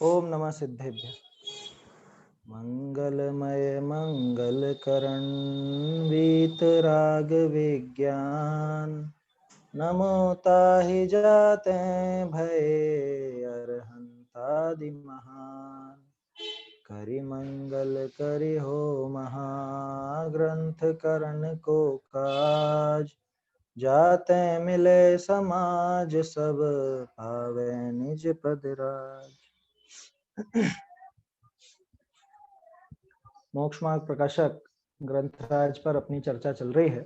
ओम नमः सिद्धेभ्य। मंगलमय मंगलकरण वीतराग विज्ञान, नमो ताहि जाते भय अरहंतादि महान। करि मंगल करि हो महाग्रंथ करण को काज, जाते मिले समाज सब पावे निज पद राज। मोक्ष मार्ग प्रकाशक ग्रंथराज पर अपनी चर्चा चल रही है।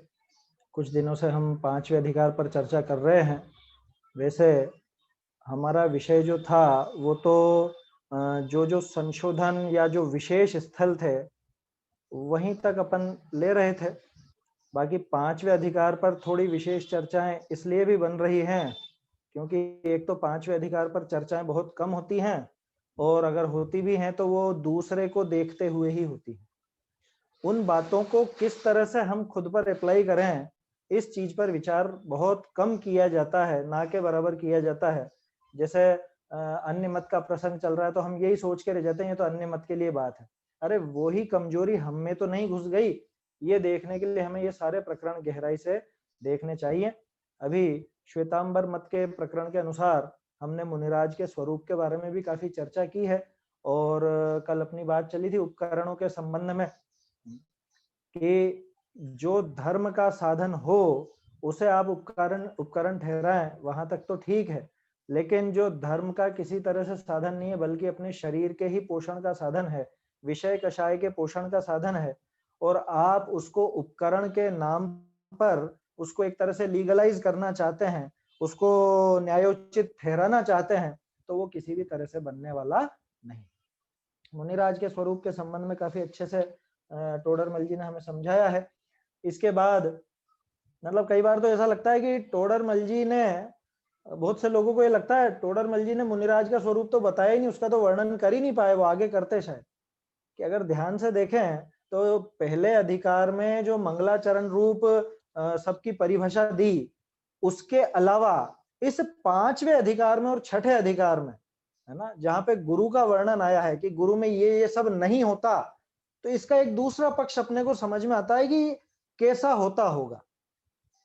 कुछ दिनों से हम पांचवें अधिकार पर चर्चा कर रहे हैं। वैसे हमारा विषय जो था वो तो जो संशोधन या जो विशेष स्थल थे वहीं तक अपन ले रहे थे। बाकी पांचवें अधिकार पर थोड़ी विशेष चर्चाएं इसलिए भी बन रही हैं क्योंकि एक तो पांचवें अधिकार पर चर्चाएं बहुत कम होती हैं और अगर होती भी हैं तो वो दूसरे को देखते हुए ही होती है। उन बातों को किस तरह से हम खुद पर अप्लाई करें, इस चीज पर विचार बहुत कम किया जाता है, ना के बराबर किया जाता है। जैसे अन्य मत का प्रसंग चल रहा है तो हम यही सोच के रह जाते हैं ये तो अन्य मत के लिए बात है। अरे वो ही कमजोरी हम में तो नहीं घुस गई, ये देखने के लिए हमें ये सारे प्रकरण गहराई से देखने चाहिए। अभी श्वेतांबर मत के प्रकरण के अनुसार हमने मुनिराज के स्वरूप के बारे में भी काफी चर्चा की है और कल अपनी बात चली थी उपकरणों के संबंध में कि जो धर्म का साधन हो उसे आप उपकरण ठहराएं, वहां तक तो ठीक है, लेकिन जो धर्म का किसी तरह से साधन नहीं है बल्कि अपने शरीर के ही पोषण का साधन है, विषय कषाय के पोषण का साधन है, और आप उसको उपकरण के नाम पर उसको एक तरह से लीगलाइज करना चाहते हैं, उसको न्यायोचित ठहराना चाहते हैं, तो वो किसी भी तरह से बनने वाला नहीं। मुनिराज के स्वरूप के संबंध में काफी अच्छे से टोडरमल जी ने हमें समझाया है। इसके बाद मतलब कई बार तो ऐसा लगता है कि टोडरमल जी ने, बहुत से लोगों को ये लगता है टोडरमल जी ने मुनिराज का स्वरूप तो बताया ही नहीं, उसका तो वर्णन कर ही नहीं पाए, वो आगे करते शायद। कि अगर ध्यान से देखें तो पहले अधिकार में जो मंगलाचरण रूप सबकी परिभाषा दी, उसके अलावा इस पांचवें अधिकार में और छठे अधिकार में, है ना, जहां पे गुरु का वर्णन आया है कि गुरु में ये सब नहीं होता, तो इसका एक दूसरा पक्ष अपने को समझ में आता है कि कैसा होता होगा।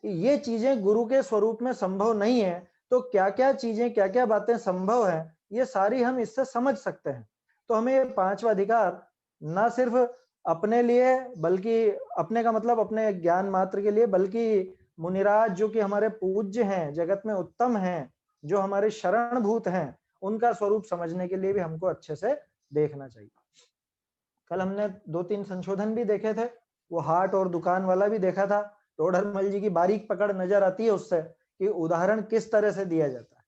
ये चीजें गुरु के स्वरूप में संभव नहीं है तो क्या क्या चीजें, क्या क्या बातें संभव है, ये सारी हम इससे समझ सकते हैं। तो हमें ये पांचवा अधिकार ना सिर्फ अपने लिए, बल्कि अपने का मतलब अपने ज्ञान मात्र के लिए, बल्कि मुनिराज जो कि हमारे पूज्य हैं, जगत में उत्तम हैं, जो हमारे शरणभूत हैं, उनका स्वरूप समझने के लिए भी हमको अच्छे से देखना चाहिए। कल हमने 2-3 संशोधन भी देखे थे, वो हाट और दुकान वाला भी देखा था। टोडरमल जी की बारीक पकड़ नजर आती है उससे कि उदाहरण किस तरह से दिया जाता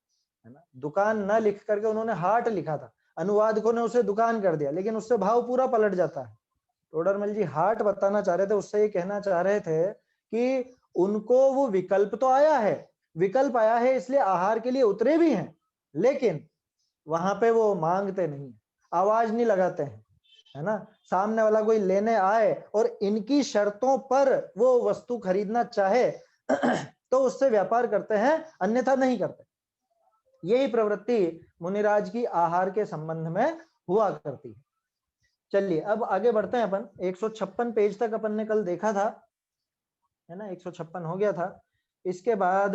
है ना। दुकान न लिख करके उन्होंने हाट लिखा था, अनुवादकों ने उसे दुकान कर दिया, लेकिन उससे भाव पूरा पलट जाता है। टोडरमल जी हाट बताना चाह रहे थे, उससे ये कहना चाह रहे थे कि उनको वो विकल्प तो आया है, विकल्प आया है इसलिए आहार के लिए उतरे भी हैं, लेकिन वहां पे वो मांगते नहीं, आवाज नहीं लगाते हैं, है ना। सामने वाला कोई लेने आए और इनकी शर्तों पर वो वस्तु खरीदना चाहे तो उससे व्यापार करते हैं, अन्यथा नहीं करते। यही प्रवृत्ति मुनिराज की आहार के संबंध में हुआ करती है। चलिए अब आगे बढ़ते हैं अपन। 156 पेज तक अपन ने कल देखा था, है ना, 156 हो गया था। इसके बाद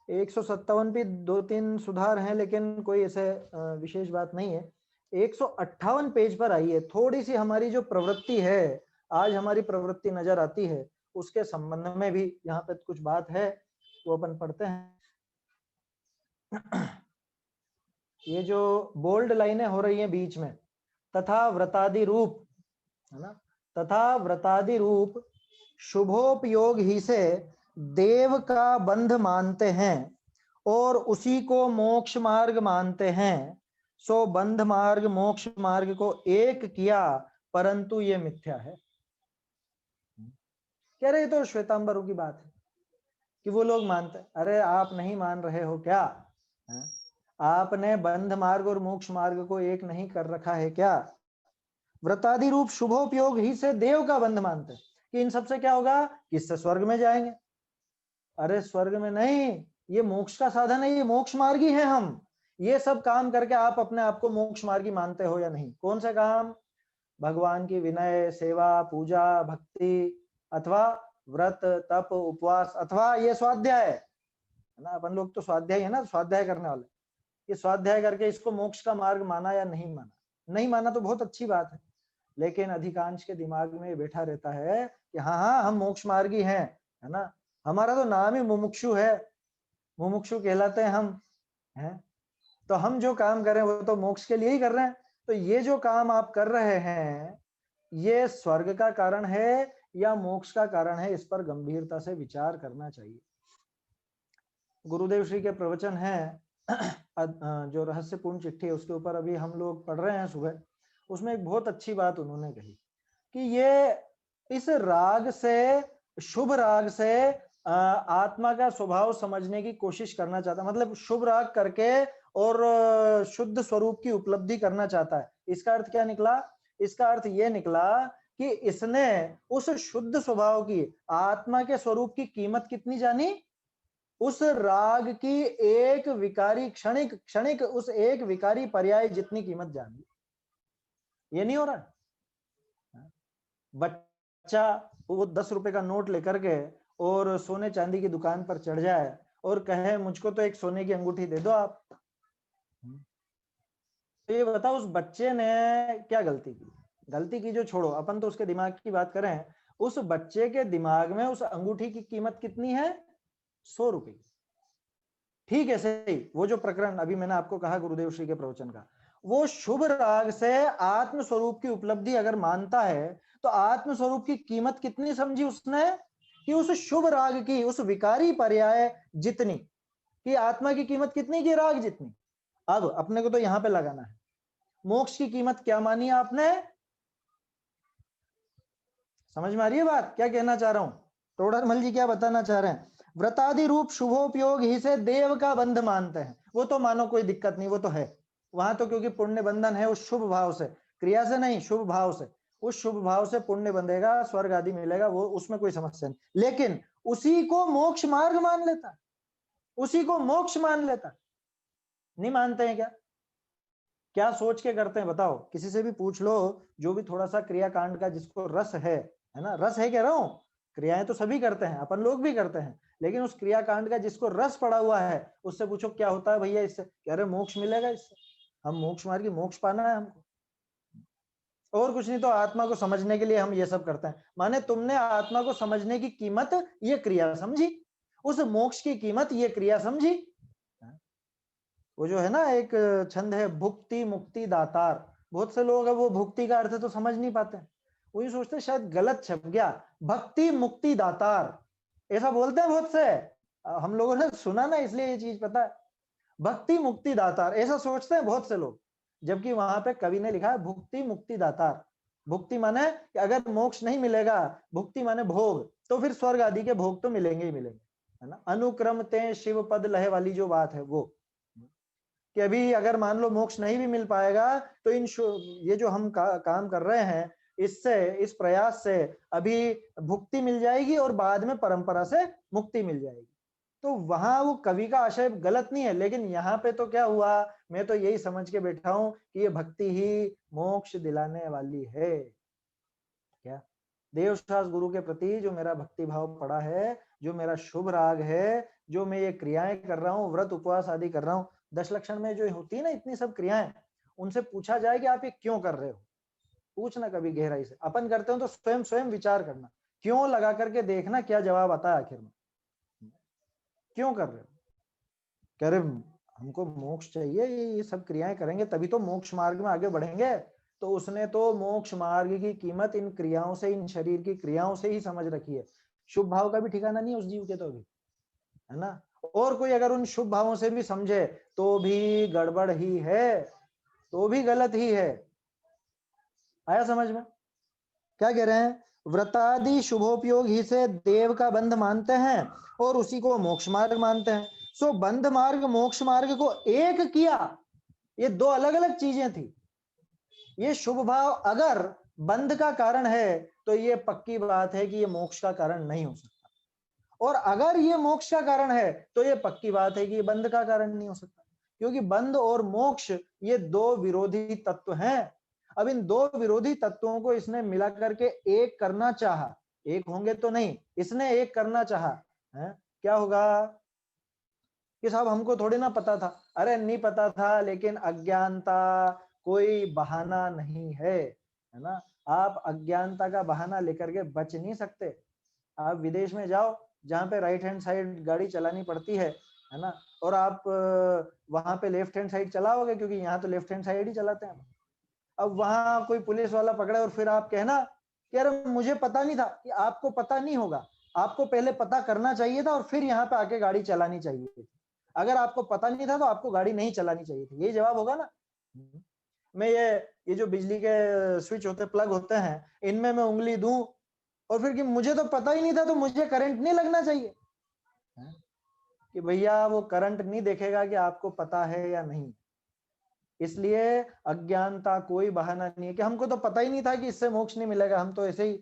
157 भी 2-3 सुधार हैं, लेकिन कोई ऐसे विशेष बात नहीं है। 158 पेज पर आई है, थोड़ी सी हमारी जो प्रवृत्ति है, आज हमारी प्रवृत्ति नजर आती है, उसके संबंध में भी यहाँ पे कुछ बात है, वो अपन पढ़ते हैं। ये जो बोल्ड लाइनें हो रही हैं बीच में, तथा व्रतादि रूप, है ना, तथा व्रतादि रूप शुभोपयोग ही से देव का बंध मानते हैं और उसी को मोक्ष मार्ग मानते हैं, सो बंध मार्ग मोक्ष मार्ग को एक किया, परंतु ये मिथ्या है। कह रहे तो श्वेतांबरों की बात है कि वो लोग मानते, अरे आप नहीं मान रहे हो क्या, है? आपने बंध मार्ग और मोक्ष मार्ग को एक नहीं कर रखा है क्या। व्रतादि रूप शुभोपयोग ही से देव का बंध मानते कि इन सबसे क्या होगा, किससे स्वर्ग में जाएंगे। अरे स्वर्ग में नहीं, ये मोक्ष का साधन है, ये मोक्ष मार्गी है हम, ये सब काम करके आप अपने आप को मोक्ष मार्गी मानते हो या नहीं? कौन से काम? भगवान की विनय, सेवा, पूजा, भक्ति, अथवा व्रत, तप, उपवास, अथवा ये स्वाध्याय है ना? अपन लोग तो स्वाध्याय है ना, स्वाध्याय करने वाले। ये स्वाध्याय करके इसको मोक्ष का मार्ग माना या नहीं माना? नहीं माना तो बहुत अच्छी बात है, लेकिन अधिकांश के दिमाग में ये बैठा रहता है कि हाँ हाँ हम मोक्ष मार्गी हैं, है ना, हमारा तो नाम ही मुमुक्षु है, मुमुक्षु कहलाते हैं हम, हैं, तो हम जो काम कर रहे हैं वो तो मोक्ष के लिए ही कर रहे हैं। तो ये जो काम आप कर रहे हैं, ये स्वर्ग का कारण है या मोक्ष का कारण है? इस पर गंभीरता से विचार करना चाहिए। गुरुदेव श्री के प्रवचन है जो रहस्यपूर्ण चिट्ठी है उसके ऊपर अभी हम लोग पढ़ रहे हैं सुबह, उसमें एक बहुत अच्छी बात उन्होंने कही कि ये इस राग से, शुभ राग से आत्मा का स्वभाव समझने की कोशिश करना चाहता है, मतलब शुभ राग करके और शुद्ध स्वरूप की उपलब्धि करना चाहता है। इसका अर्थ क्या निकला? इसका अर्थ ये निकला कि इसने उस शुद्ध स्वभाव की, आत्मा के स्वरूप की कीमत कितनी जानी? उस राग की एक विकारी क्षणिक क्षणिक उस एक विकारी पर्याय जितनी कीमत जानी। ये नहीं हो रहा? बच्चा वो 10 रुपए का नोट लेकर के और सोने चांदी की दुकान पर चढ़ जाए और कहे मुझको तो एक सोने की अंगूठी दे दो आप, तो ये बताओ उस बच्चे ने क्या गलती की? गलती की जो छोड़ो, अपन तो उसके दिमाग की बात करें, उस बच्चे के दिमाग में उस अंगूठी की कीमत कितनी है? 100 रुपए की। ठीक है, सही। वो जो प्रकरण अभी मैंने आपको कहा गुरुदेव श्री के प्रवचन का, वो शुभ राग से आत्म स्वरूप की उपलब्धि अगर मानता है तो आत्म स्वरूप की कीमत कितनी समझी उसने? कि उस शुभ राग की, उस विकारी पर्याय जितनी कि आत्मा की कीमत कितनी की राग जितनी। अब अपने को तो यहां पे लगाना है, मोक्ष की कीमत क्या मानी आपने? समझ में आ रही है बात? क्या कहना चाह रहा हूं? टोडरमल जी क्या बताना चाह रहे हैं? व्रतादि रूप शुभोपयोग ही से देव का बंध मानते हैं। वो तो मानो कोई दिक्कत नहीं, वो तो है वहां तो, क्योंकि पुण्य बंधन है उस शुभ भाव से, क्रिया से नहीं, शुभ भाव से। उस शुभ भाव से पुण्य बंधेगा, स्वर्ग आदि मिलेगा, वो उसमें कोई समस्या नहीं। लेकिन उसी को मोक्ष मार्ग मान लेता, उसी को मोक्ष मान लेता, नहीं मानते हैं क्या? क्या सोच के करते हैं बताओ? किसी से भी पूछ लो, जो भी थोड़ा सा क्रिया कांड का जिसको रस है ना, रस है कह रहा हूं, क्रियाएं तो सभी करते हैं, अपन लोग भी करते हैं, लेकिन उस क्रिया कांड का जिसको रस पड़ा हुआ है उससे पूछो क्या होता है भैया इससे, कह रहे मोक्ष मिलेगा इससे, हम मोक्ष मार्गी, मोक्ष पाना है हमको, और कुछ नहीं। तो आत्मा को समझने के लिए हम ये सब करते हैं। माने तुमने आत्मा को समझने की कीमत ये क्रिया समझी, उस मोक्ष की कीमत ये क्रिया समझी। वो जो है ना एक छंद है, भुक्ति मुक्ति दातार, बहुत से लोग है वो भुक्ति का अर्थ तो समझ नहीं पाते, वही सोचते शायद गलत छप गया, भक्ति मुक्ति दातार ऐसा बोलते हैं बहुत से, हम लोगों ने सुना ना इसलिए ये चीज पता है, भक्ति मुक्ति दातार ऐसा सोचते हैं बहुत से लोग, जबकि वहां पे कवि ने लिखा है भुक्ति मुक्ति दातार। भुक्ति माने कि अगर मोक्ष नहीं मिलेगा, भुक्ति माने भोग, तो फिर स्वर्ग आदि के भोग तो मिलेंगे ही मिलेंगे, है ना, अनुक्रम ते शिव पद लहे वाली जो बात है वो, कि अभी अगर मान लो मोक्ष नहीं भी मिल पाएगा तो ये जो हम काम कर रहे हैं इससे, इस प्रयास से अभी भुक्ति मिल जाएगी और बाद में परंपरा से मुक्ति मिल जाएगी। तो वहां वो कवि का आशय गलत नहीं है, लेकिन यहाँ पे तो क्या हुआ, मैं तो यही समझ के बैठा हूं कि ये भक्ति ही मोक्ष दिलाने वाली है। क्या देवशास गुरु के प्रति जो मेरा भक्ति भाव पड़ा है, जो मेरा शुभ राग है, जो मैं ये क्रियाएं कर रहा हूँ, व्रत उपवास आदि कर रहा हूँ, 10 लक्षण में जो होती है ना इतनी सब क्रियाएं, उनसे पूछा जाए कि आप ये क्यों कर रहे हो, पूछना कभी गहराई से। अपन करते हो तो स्वयं स्वयं विचार करना, क्यों लगा करके देखना क्या जवाब आता है आखिर में, क्यों कर रहे हो? कह रहे हमको मोक्ष चाहिए, ये सब क्रियाएं करेंगे तभी तो मोक्ष मार्ग में आगे बढ़ेंगे। तो उसने तो मोक्ष मार्ग की कीमत इन क्रियाओं से, इन शरीर की क्रियाओं से ही समझ रखी है। शुभ भाव का भी ठिकाना नहीं है उस जीव के तो अभी, है ना। और कोई अगर उन शुभ भावों से भी समझे तो भी गड़बड़ ही है, तो भी गलत ही है। आया समझ में? क्या कह रहे हैं? व्रतादि शुभोपयोग ही से देव का बंध मानते हैं और उसी को मोक्ष मार्ग मानते हैं। सो बंध मार्ग मोक्ष मार्ग को एक किया, ये दो अलग अलग चीजें थी। ये शुभ भाव अगर बंध का कारण है तो ये पक्की बात है कि ये मोक्ष का कारण नहीं हो सकता, और अगर ये मोक्ष का कारण है तो ये पक्की बात है कि ये बंध का कारण नहीं हो सकता। क्योंकि बंध और मोक्ष ये दो विरोधी तत्व हैं। अब इन दो विरोधी तत्वों को इसने मिला करके एक करना चाहा, एक होंगे तो नहीं, इसने एक करना चाहा है, क्या होगा कि साहब हमको थोड़ी ना पता था। अरे नहीं पता था, लेकिन अज्ञानता कोई बहाना नहीं है ना। आप अज्ञानता का बहाना लेकर के बच नहीं सकते। आप विदेश में जाओ जहाँ पे राइट हैंड साइड गाड़ी चलानी पड़ती है ना, और आप वहां पे लेफ्ट हैंड साइड चलाओगे, क्योंकि यहाँ तो लेफ्ट हैंड साइड ही चलाते हैं। अब वहां कोई पुलिस वाला पकड़े और फिर आप कहना कि अरे मुझे पता नहीं था, कि आपको पता नहीं होगा, आपको पहले पता करना चाहिए था और फिर यहाँ पे आके गाड़ी चलानी चाहिए थी। अगर आपको पता नहीं था तो आपको गाड़ी नहीं चलानी चाहिए थी, यही जवाब होगा ना। मैं ये जो बिजली के स्विच होते, प्लग होते हैं, इनमें मैं उंगली दूं और फिर कि मुझे तो पता ही नहीं था तो मुझे करंट नहीं लगना चाहिए, कि भैया वो करंट नहीं देखेगा कि आपको पता है या नहीं। इसलिए अज्ञानता कोई बहाना नहीं है कि हमको तो पता ही नहीं था कि इससे मोक्ष नहीं मिलेगा, हम तो ऐसे ही।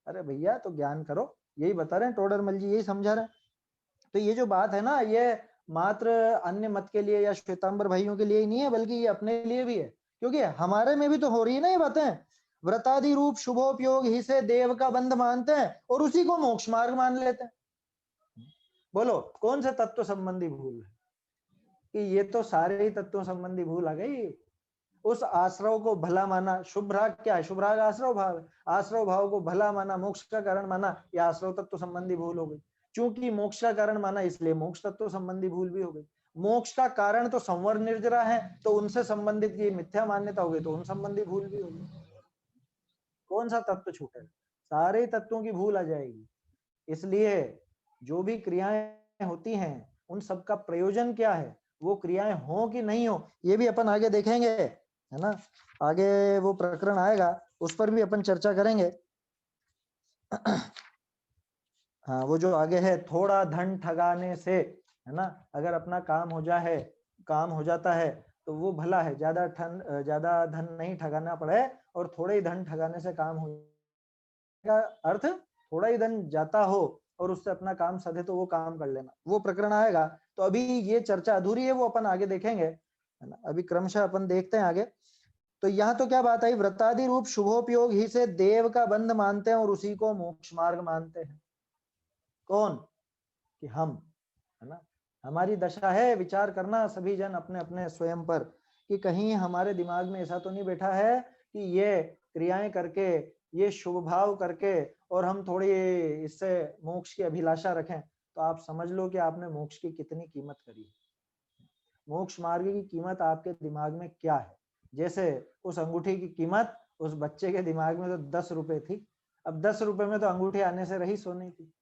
अरे भैया तो ज्ञान करो, यही बता रहे हैं टोडरमल जी, यही समझा रहे हैं। तो ये जो बात है ना, ये मात्र अन्य मत के लिए या श्वेतांबर भाइयों के लिए ही नहीं है, बल्कि ये अपने लिए भी है, क्योंकि हमारे में भी तो हो रही है ना ये बातें। व्रतादि रूप शुभोपयोग ही से देव का बंध मानते हैं और उसी को मोक्ष मार्ग मान लेते हैं। बोलो कौन से तत्व संबंधी भूल है, कि ये तो सारे ही तत्वों संबंधी भूल आ गई। उस आश्रव को भला माना, शुभराग क्या है, शुभराग आश्रव भाव है, आश्रव भाव को भला माना, मोक्ष का कारण माना, यह आश्रव तत्व संबंधी भूल हो गई। चूंकि मोक्ष का कारण माना, इसलिए मोक्ष तत्व संबंधी भूल भी हो गई। मोक्ष का कारण तो संवर निर्जरा है, तो उनसे संबंधित ये मिथ्या मान्यता हो गई, तो उन संबंधी भूल भी हो गई। कौन सा तत्व छूटेगा, सारे तत्वों की भूल आ जाएगी। इसलिए जो भी क्रियाएं होती हैं, उन सबका प्रयोजन क्या है, वो क्रियाएं हो कि नहीं हो, ये भी अपन आगे देखेंगे, है ना। आगे वो प्रकरण आएगा, उस पर भी अपन चर्चा करेंगे। हाँ, वो जो आगे है, थोड़ा धन ठगाने से, है ना, अगर अपना काम हो जाता है तो वो भला है। ज्यादा धन नहीं ठगाना पड़े और थोड़े ही धन ठगाने से काम हो का अर्थ, थोड़ा ही धन जाता हो और उससे अपना काम सधे तो वो काम कर लेना, वो प्रकरण आएगा। तो अभी ये चर्चा अधूरी है, वो अपन आगे देखेंगे, है ना। अभी क्रमशः अपन देखते हैं आगे। तो यहाँ तो क्या बात आई, व्रतादि रूप शुभोपयोग ही से देव का बंध मानते हैं और उसी को मोक्ष मार्ग मानते हैं। कौन, कि हम, है ना। हमारी दशा है विचार करना सभी जन अपने अपने स्वयं पर, कि कहीं हमारे दिमाग में ऐसा तो नहीं बैठा है कि ये क्रियाएं करके, ये शुभ भाव करके और हम थोड़ी इससे मोक्ष की अभिलाषा रखें, तो आप समझ लो कि आपने मोक्ष की कितनी कीमत करी है। मोक्ष मार्ग की कीमत आपके दिमाग में क्या है। जैसे उस अंगूठी की कीमत उस बच्चे के दिमाग में तो 10 रुपए थी, अब 10 रुपए में तो अंगूठी आने से रही सोने की।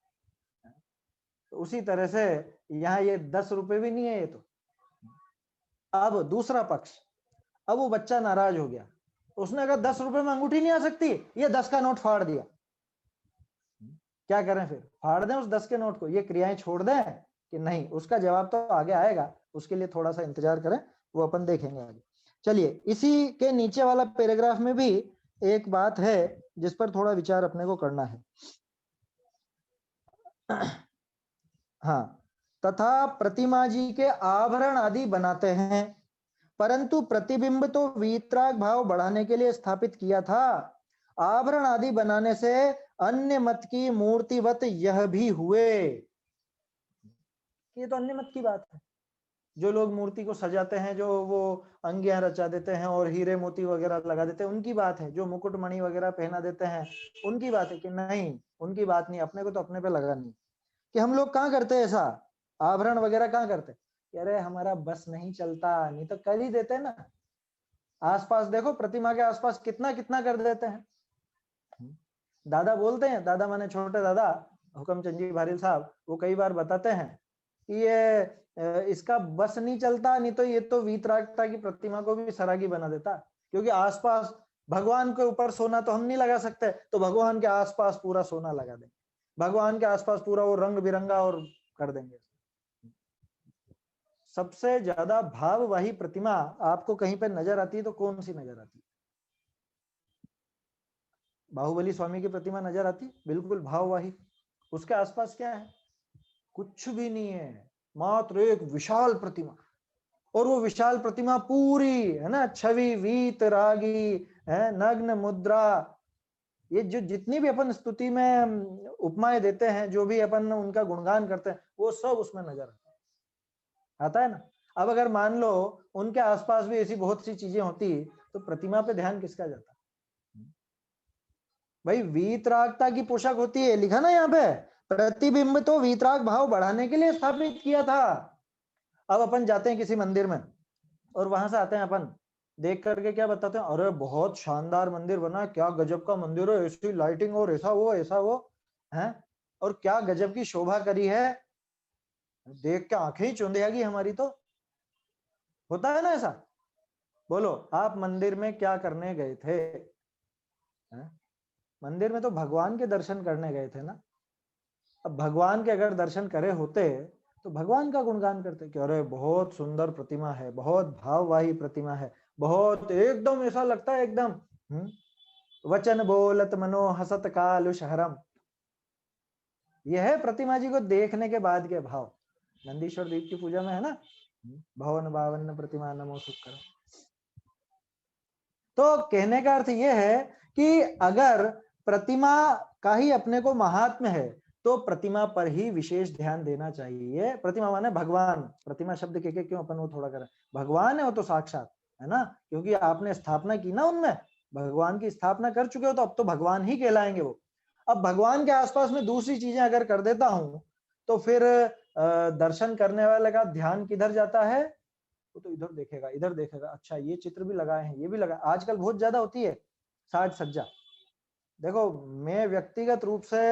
तो उसी तरह से यहाँ ये 10 रुपए भी नहीं है ये तो। अब दूसरा पक्ष, अब वो बच्चा नाराज हो गया, उसने कहा 10 रुपए में अंगूठी नहीं आ सकती, ये 10 का नोट फाड़ दिया। क्या करें फिर, फाड़ दें उस 10 के नोट को, ये क्रियाएं छोड़ दें कि नहीं, उसका जवाब तो आगे आएगा, उसके लिए थोड़ा सा इंतजार करें, वो अपन देखेंगे आगे। चलिए, इसी के नीचे वाला पैराग्राफ में भी एक बात है जिस पर थोड़ा विचार अपने को करना है। हाँ, तथा प्रतिमा जी के आभरण आदि बनाते हैं, परंतु प्रतिबिंब तो वीतराग भाव बढ़ाने के लिए स्थापित किया था। आभरण आदि बनाने से अन्य मत की मूर्तिवत यह भी हुए। ये तो अन्य मत की बात है, जो लोग मूर्ति को सजाते हैं, जो वो अंगियां रचा देते हैं और हीरे मोती वगैरह लगा देते हैं, उनकी बात है। जो मुकुट मणि वगैरह पहना देते हैं, उनकी बात है। कि नहीं, उनकी बात नहीं, अपने को तो अपने पे लगा नहीं। कि हम लोग कहाँ करते हैं ऐसा, आभरण वगैरह कहाँ करते, अरे हमारा बस नहीं चलता, नहीं तो कर ही देते ना। आसपास देखो, प्रतिमा के आसपास कितना कितना कर देते हैं। दादा बोलते हैं, दादा माने छोटे दादा हुक्मचंद जी भारिल साहब, वो कई बार बताते हैं कि ये इसका बस नहीं चलता, नहीं तो ये तो वीतरागता की प्रतिमा को भी सरागी बना देता। क्योंकि आसपास भगवान के ऊपर सोना तो हम नहीं लगा सकते, तो भगवान के आसपास पूरा सोना लगा देंगे, भगवान के आसपास पूरा वो रंग बिरंगा और कर देंगे। सबसे ज्यादा भाववाही प्रतिमा आपको कहीं पर नजर आती है तो कौन सी नजर आती है? बाहुबली स्वामी की प्रतिमा नजर आती, बिल्कुल भाववाही। उसके आसपास क्या है? कुछ भी नहीं है, मात्र एक विशाल प्रतिमा। और वो विशाल प्रतिमा पूरी है ना, छवि वीत रागी है, नग्न मुद्रा, ये जो जितनी भी अपन स्तुति में उपमाएं देते हैं, जो भी अपन उनका गुणगान करते हैं, वो सब उसमें नजर आता है ना। अब अगर मान लो उनके आसपास भी ऐसी बहुत सी चीजें होती तो प्रतिमा पे ध्यान किसका जाता? भाई वीतरागता की पोशाक होती है, लिखा ना यहाँ पे, प्रतिबिंब तो वीतराग भाव बढ़ाने के लिए स्थापित किया था। अब अपन जाते हैं किसी मंदिर में और वहां से आते हैं, अपन देख करके क्या बताते हैं, अरे बहुत शानदार मंदिर बना, क्या गजब का मंदिर है, ऐसी लाइटिंग और ऐसा वो है, और क्या गजब की शोभा करी है, देख के आंखें ही चौंधियागी हमारी तो। होता है ना ऐसा? बोलो आप मंदिर में क्या करने गए थे? है? मंदिर में तो भगवान के दर्शन करने गए थे ना। अब भगवान के अगर दर्शन करे होते तो भगवान का गुणगान करते कि अरे बहुत सुंदर प्रतिमा है, बहुत भाववाही प्रतिमा है, बहुत एकदम ऐसा लगता है एकदम वचन बोलत मनो हसत कालु शहरम। यह है प्रतिमा जी को देखने के बाद के भाव। नंदीश्वर दीप की पूजा में है ना, भवन बावन प्रतिमा नमो सुकर। तो कहने का अर्थ यह है कि अगर प्रतिमा का ही अपने को महात्म्य है तो प्रतिमा पर ही विशेष ध्यान देना चाहिए। प्रतिमा माने भगवान, प्रतिमा शब्द के क्यों अपन वो थोड़ा करें, भगवान है वो तो साक्षात, है ना, क्योंकि आपने स्थापना की ना उनमें, भगवान की स्थापना कर चुके हो तो अब तो भगवान ही कहलाएंगे वो। अब भगवान के आसपास में दूसरी चीजें अगर कर देता हूं तो फिर दर्शन करने वाले का ध्यान किधर जाता है? वो तो इधर देखेगा, इधर देखेगा, अच्छा ये चित्र भी लगाए हैं, ये भी लगा, आजकल बहुत ज्यादा होती है साज सज्जा। देखो मैं व्यक्तिगत रूप से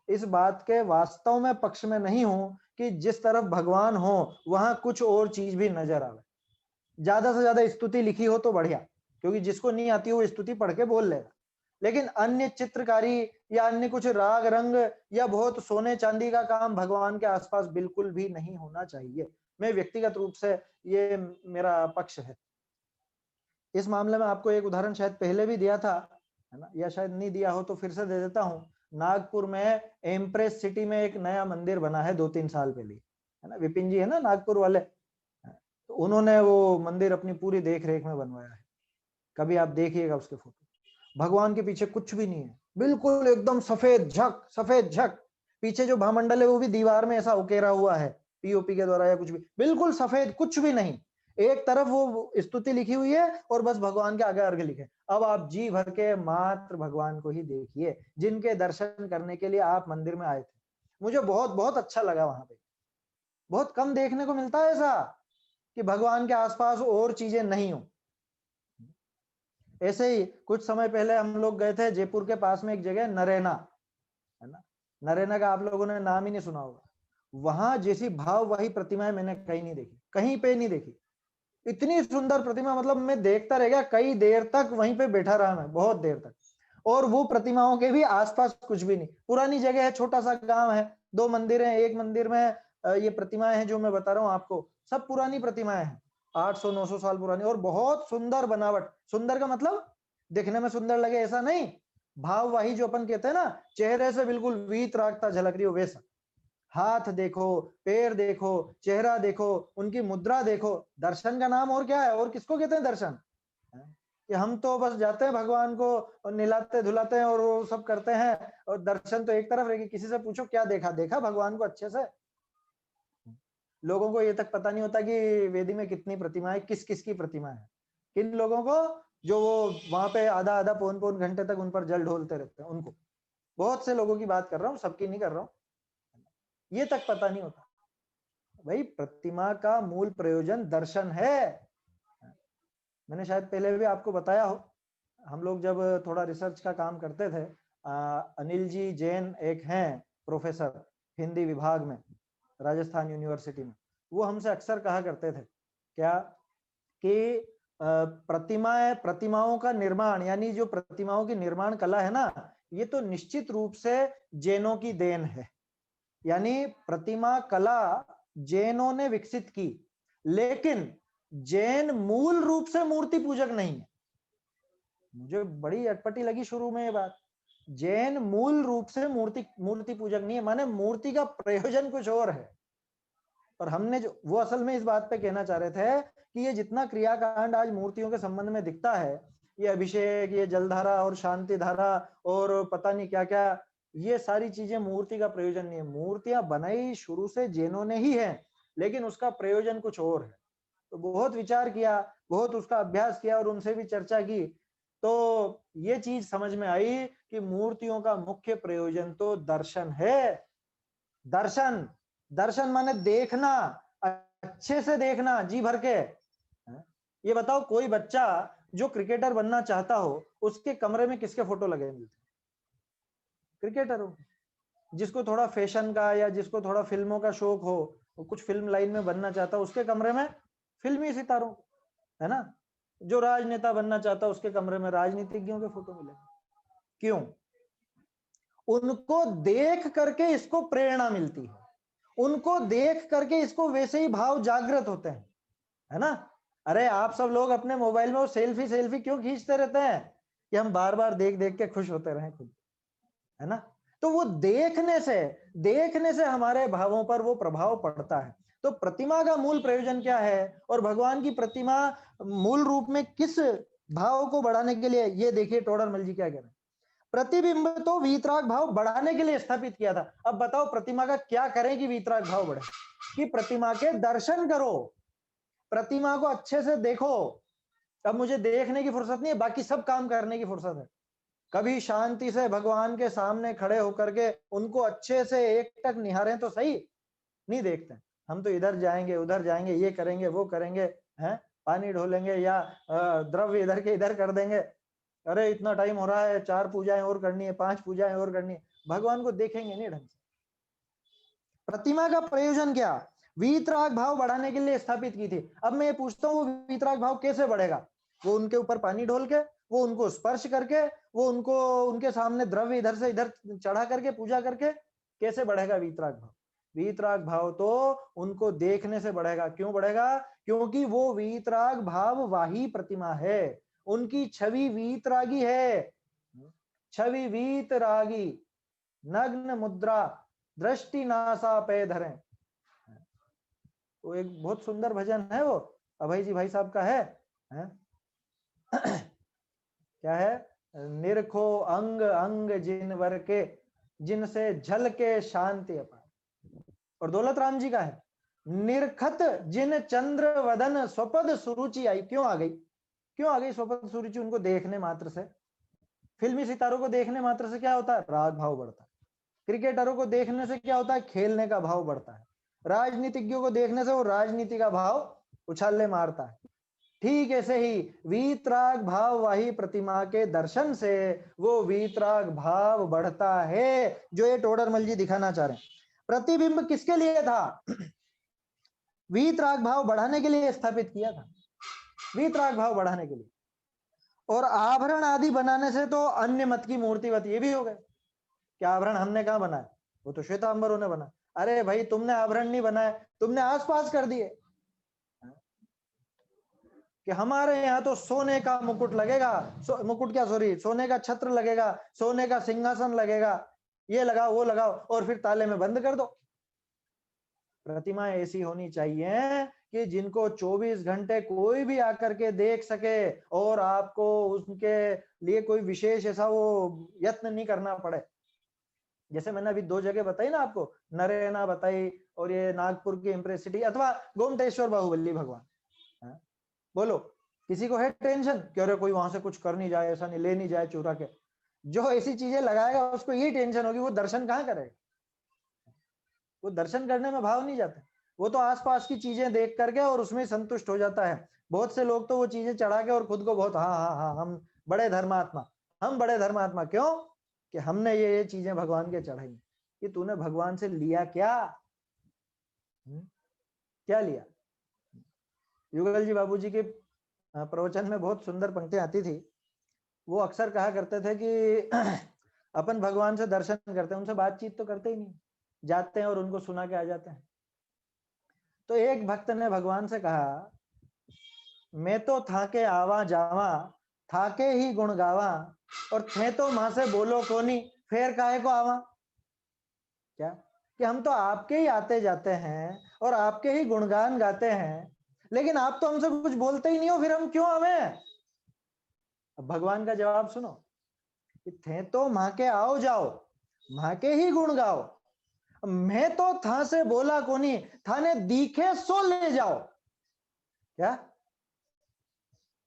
इस बात के वास्तव में पक्ष में नहीं हूं कि जिस तरफ भगवान हो वहां कुछ और चीज भी नजर आवे। ज्यादा से ज्यादा स्तुति लिखी हो तो बढ़िया, क्योंकि जिसको नहीं आती वो स्तुति पढ़ के बोल लेगा, लेकिन अन्य चित्रकारी या अन्य कुछ राग रंग या बहुत सोने चांदी का काम भगवान के आसपास बिल्कुल भी नहीं होना चाहिए। मैं व्यक्तिगत रूप से ये मेरा पक्ष है। इस मामले में आपको एक उदाहरण शायद पहले भी दिया था, है ना, या शायद नहीं दिया हो तो फिर से दे देता हूँ। नागपुर में एम्प्रेस सिटी में एक नया मंदिर बना है 2-3 साल पहले, है ना, विपिन जी है ना नागपुर वाले, तो उन्होंने वो मंदिर अपनी पूरी देख रेख में बनवाया है। कभी आप देखिएगा उसके फोटो, भगवान के पीछे कुछ भी नहीं है, बिल्कुल एकदम सफेद झक, सफेद झक। पीछे जो भामंडल है वो भी दीवार में ऐसा उकेरा हुआ है पीओपी के द्वारा या कुछ भी, बिल्कुल सफेद, कुछ भी नहीं। एक तरफ वो स्तुति लिखी हुई है और बस भगवान के आगे अर्घ लिखे। अब आप जी भर के मात्र भगवान को ही देखिए जिनके दर्शन करने के लिए आप मंदिर में आए थे। मुझे बहुत बहुत अच्छा लगा वहां पे। बहुत कम देखने को मिलता है ऐसा कि भगवान के आसपास और चीजें नहीं हो। ऐसे ही कुछ समय पहले हम लोग गए थे जयपुर के पास में एक जगह नरैना, है ना, नरैना का आप लोगों ने नाम ही नहीं सुना होगा। वहां जैसी भाव वही प्रतिमाएं मैंने कहीं नहीं देखी, कहीं पे नहीं देखी। इतनी सुंदर प्रतिमा, मतलब मैं देखता रह गया, कई देर तक वहीं पे बैठा रहा मैं, बहुत देर तक। और वो प्रतिमाओं के भी आसपास कुछ भी नहीं, पुरानी जगह है, छोटा सा गांव है, 2 मंदिर हैं, एक मंदिर में ये प्रतिमाएं हैं जो मैं बता रहा हूँ आपको, सब पुरानी प्रतिमाएं हैं, 800-900 साल पुरानी, और बहुत सुंदर बनावट। सुंदर का मतलब दिखने में सुंदर लगे ऐसा नहीं, भाव वाही जो अपन कहते हैं ना, चेहरे से बिल्कुल वीत रागता झलक रही हो वैसा। हाथ देखो, पैर देखो, चेहरा देखो, उनकी मुद्रा देखो। दर्शन का नाम और क्या है, और किसको कहते हैं दर्शन? कि हम तो बस जाते हैं भगवान को और निलाते धुलाते हैं और वो सब करते हैं, और दर्शन तो एक तरफ रहेगी। किसी से पूछो क्या देखा, देखा भगवान को अच्छे से? लोगों को ये तक पता नहीं होता कि वेदी में कितनी प्रतिमाएं, किस किस की प्रतिमा है। किन लोगों को? जो वो वहां पे आधा आधा पौन पौन घंटे तक उन पर जल ढोलते रहते हैं, उनको। बहुत से लोगों की बात कर रहा हूँ, सबकी नहीं कर रहा हूँ, ये तक पता नहीं होता। भाई प्रतिमा का मूल प्रयोजन दर्शन है। मैंने शायद पहले भी आपको बताया हो, हम लोग जब थोड़ा रिसर्च का काम करते थे, अनिल जी जैन एक हैं प्रोफेसर हिंदी विभाग में राजस्थान यूनिवर्सिटी में, वो हमसे अक्सर कहा करते थे क्या कि प्रतिमाओं का निर्माण, यानी जो प्रतिमाओं की निर्माण कला है ना, ये तो निश्चित रूप से जैनों की देन है। यानी प्रतिमा कला जैनों ने विकसित की, लेकिन जैन मूल रूप से मूर्ति पूजक नहीं है। मुझे बड़ी अटपटी लगी शुरू में ये बात। जैन मूल रूप से मूर्ति पूजक नहीं है, माने मूर्ति का प्रयोजन कुछ और है। और हमने जो वो असल में इस बात पे कहना चाह रहे थे कि ये जितना क्रियाकांड आज मूर्तियों के संबंध में दिखता है, ये अभिषेक, ये जलधारा और शांति धारा और पता नहीं क्या क्या, ये सारी चीजें मूर्ति का प्रयोजन नहीं है। मूर्तियां बनाई शुरू से जैनों ने ही है, लेकिन उसका प्रयोजन कुछ और है। तो बहुत विचार किया, बहुत उसका अभ्यास किया और उनसे भी चर्चा की, तो ये चीज समझ में आई कि मूर्तियों का मुख्य प्रयोजन तो दर्शन है। दर्शन, दर्शन माने देखना, अच्छे से देखना, जी भर के। ये बताओ, कोई बच्चा जो क्रिकेटर बनना चाहता हो, उसके कमरे में किसके फोटो लगे मिलते? क्रिकेटर हो। जिसको थोड़ा फैशन का या जिसको थोड़ा फिल्मों का शौक हो, कुछ फिल्म लाइन में बनना चाहता हो, उसके कमरे में फिल्मी सितारों, है ना। जो राजनेता बनना चाहता है, उसके कमरे में राजनीतिज्ञों के फोटो मिले। क्यों? उनको देख करके इसको प्रेरणा मिलती है, उनको देख करके इसको वैसे ही भाव जागृत होते हैं, है ना। अरे आप सब लोग अपने मोबाइल में वो सेल्फी सेल्फी क्यों खींचते रहते हैं? कि हम बार बार देख देख के खुश होते रहें खुद, है ना। तो वो देखने से हमारे भावों पर वो प्रभाव पड़ता है। तो प्रतिमा का मूल प्रयोजन क्या है, और भगवान की प्रतिमा मूल रूप में किस भाव को बढ़ाने के लिए? ये देखिए टोडरमल जी क्या कह रहे हैं, प्रतिबिंब तो वीतराग भाव बढ़ाने के लिए स्थापित किया था। अब बताओ प्रतिमा का क्या करें कि वीतराग भाव बढ़े? कि प्रतिमा के दर्शन करो, प्रतिमा को अच्छे से देखो। अब मुझे देखने की फुर्सत नहीं है, बाकी सब काम करने की फुर्सत है। कभी शांति से भगवान के सामने खड़े होकर के उनको अच्छे से एक टक निहारें तो सही, नहीं देखते। हम तो इधर जाएंगे उधर जाएंगे, ये करेंगे वो करेंगे, हैं, पानी ढोलेंगे या द्रव्य इधर के इधर कर देंगे। अरे इतना टाइम हो रहा है, 4 पूजाएं और करनी है, 5 पूजाएं और करनी है, भगवान को देखेंगे नहीं ढंग से। प्रतिमा का प्रयोजन क्या? वीतराग भाव बढ़ाने के लिए स्थापित की थी। अब मैं ये पूछता हूँ, वो वीतराग भाव कैसे बढ़ेगा? वो उनके ऊपर पानी ढोल के, वो उनको स्पर्श करके, वो उनको उनके सामने द्रव्य इधर से इधर चढ़ा करके पूजा करके कैसे बढ़ेगा वीतराग भाव? वीतराग भाव तो उनको देखने से बढ़ेगा। क्यों बढ़ेगा? क्योंकि वो वीतराग भाव वाही प्रतिमा है, उनकी छवि वीतरागी है। छवि वीतरागी, नग्न मुद्रा, दृष्टि नासा पे धरें। वो एक बहुत सुंदर भजन है, वो अभय जी भाई साहब का है? क्या है? निरखो अंग अंग जिन वर के, जिनसे झल के शांति अपार। और दौलत राम जी का है, निरखत जिन चंद्र वदन स्वपद सुरुचि आई। क्यों आ गई? क्यों आ गई स्वपद सुरुचि? उनको देखने मात्र से, फिल्मी सितारों को देखने मात्र से क्या होता है? राग भाव बढ़ता है। क्रिकेटरों को देखने से क्या होता है? खेलने का भाव बढ़ता है। राजनीतिज्ञों को देखने से वो राजनीति का भाव उछाले मारता है। ठीक ऐसे ही वीतराग भाव वाही प्रतिमा के दर्शन से वो वीतराग भाव बढ़ता है, जो ये टोडरमल जी दिखाना चाह रहे हैं। प्रतिबिंब किसके लिए था? वीतराग भाव बढ़ाने के लिए स्थापित किया था, वीतराग भाव बढ़ाने के लिए। और आभरण आदि बनाने से तो अन्य मत की मूर्तिवत ये भी हो गए। क्या आभरण हमने कहा बनाया? वो तो श्वेतांबरों ने बनाया। अरे भाई तुमने आभरण नहीं बनाए, तुमने आसपास कर दिए कि हमारे यहाँ तो सोने का मुकुट लगेगा, मुकुट क्या सॉरी, सोने का छत्र लगेगा, सोने का सिंहासन लगेगा, ये लगाओ वो लगाओ, और फिर ताले में बंद कर दो। प्रतिमा ऐसी होनी चाहिए कि जिनको 24 घंटे कोई भी आकर के देख सके, और आपको उनके लिए कोई विशेष ऐसा वो यत्न नहीं करना पड़े। जैसे मैंने अभी 2 जगह बताई ना आपको, नरेना बताई और ये नागपुर की इम्प्रेस सिटी, अथवा गोमटेश्वर बाहुबली भगवान। बोलो किसी को है टेंशन कि अरे कोई वहां से कुछ कर नहीं जाए, ऐसा नहीं ले नहीं जाए चुरा के? जो ऐसी चीजें लगाएगा उसको यही टेंशन होगी, वो दर्शन कहाँ करेगा? वो दर्शन करने में भाव नहीं जाता, वो तो आसपास की चीजें देख करके और उसमें संतुष्ट हो जाता है। बहुत से लोग तो वो चीजें चढ़ा के और खुद को बहुत, हाँ हाँ हाँ हम बड़े धर्मात्मा, हम बड़े धर्मात्मा। क्यों? कि हमने ये चीजें भगवान के चढ़ाई। कि तूने भगवान से लिया क्या? क्या लिया? युगल जी बाबूजी के प्रवचन में बहुत सुंदर पंक्तियां आती थी। वो अक्सर कहा करते थे कि अपन भगवान से दर्शन करते हैं, उनसे बातचीत तो करते ही नहीं, जाते हैं और उनको सुना के आ जाते हैं। तो एक भक्त ने भगवान से कहा, मैं तो थाके आवा जावा, थाके ही गुण गावा, और थे तो मां से बोलो कोनी, फेर काहे को आवा। क्या? कि हम तो आपके ही आते जाते हैं और आपके ही गुणगान गाते हैं, लेकिन आप तो हमसे कुछ बोलते ही नहीं हो, फिर हम क्यों हमें? अब भगवान का जवाब सुनो कि थे तो मां के आओ जाओ, मां के ही गुण गाओ, मैं तो था से बोला कोनी, थाने दिखे सो ले जाओ। क्या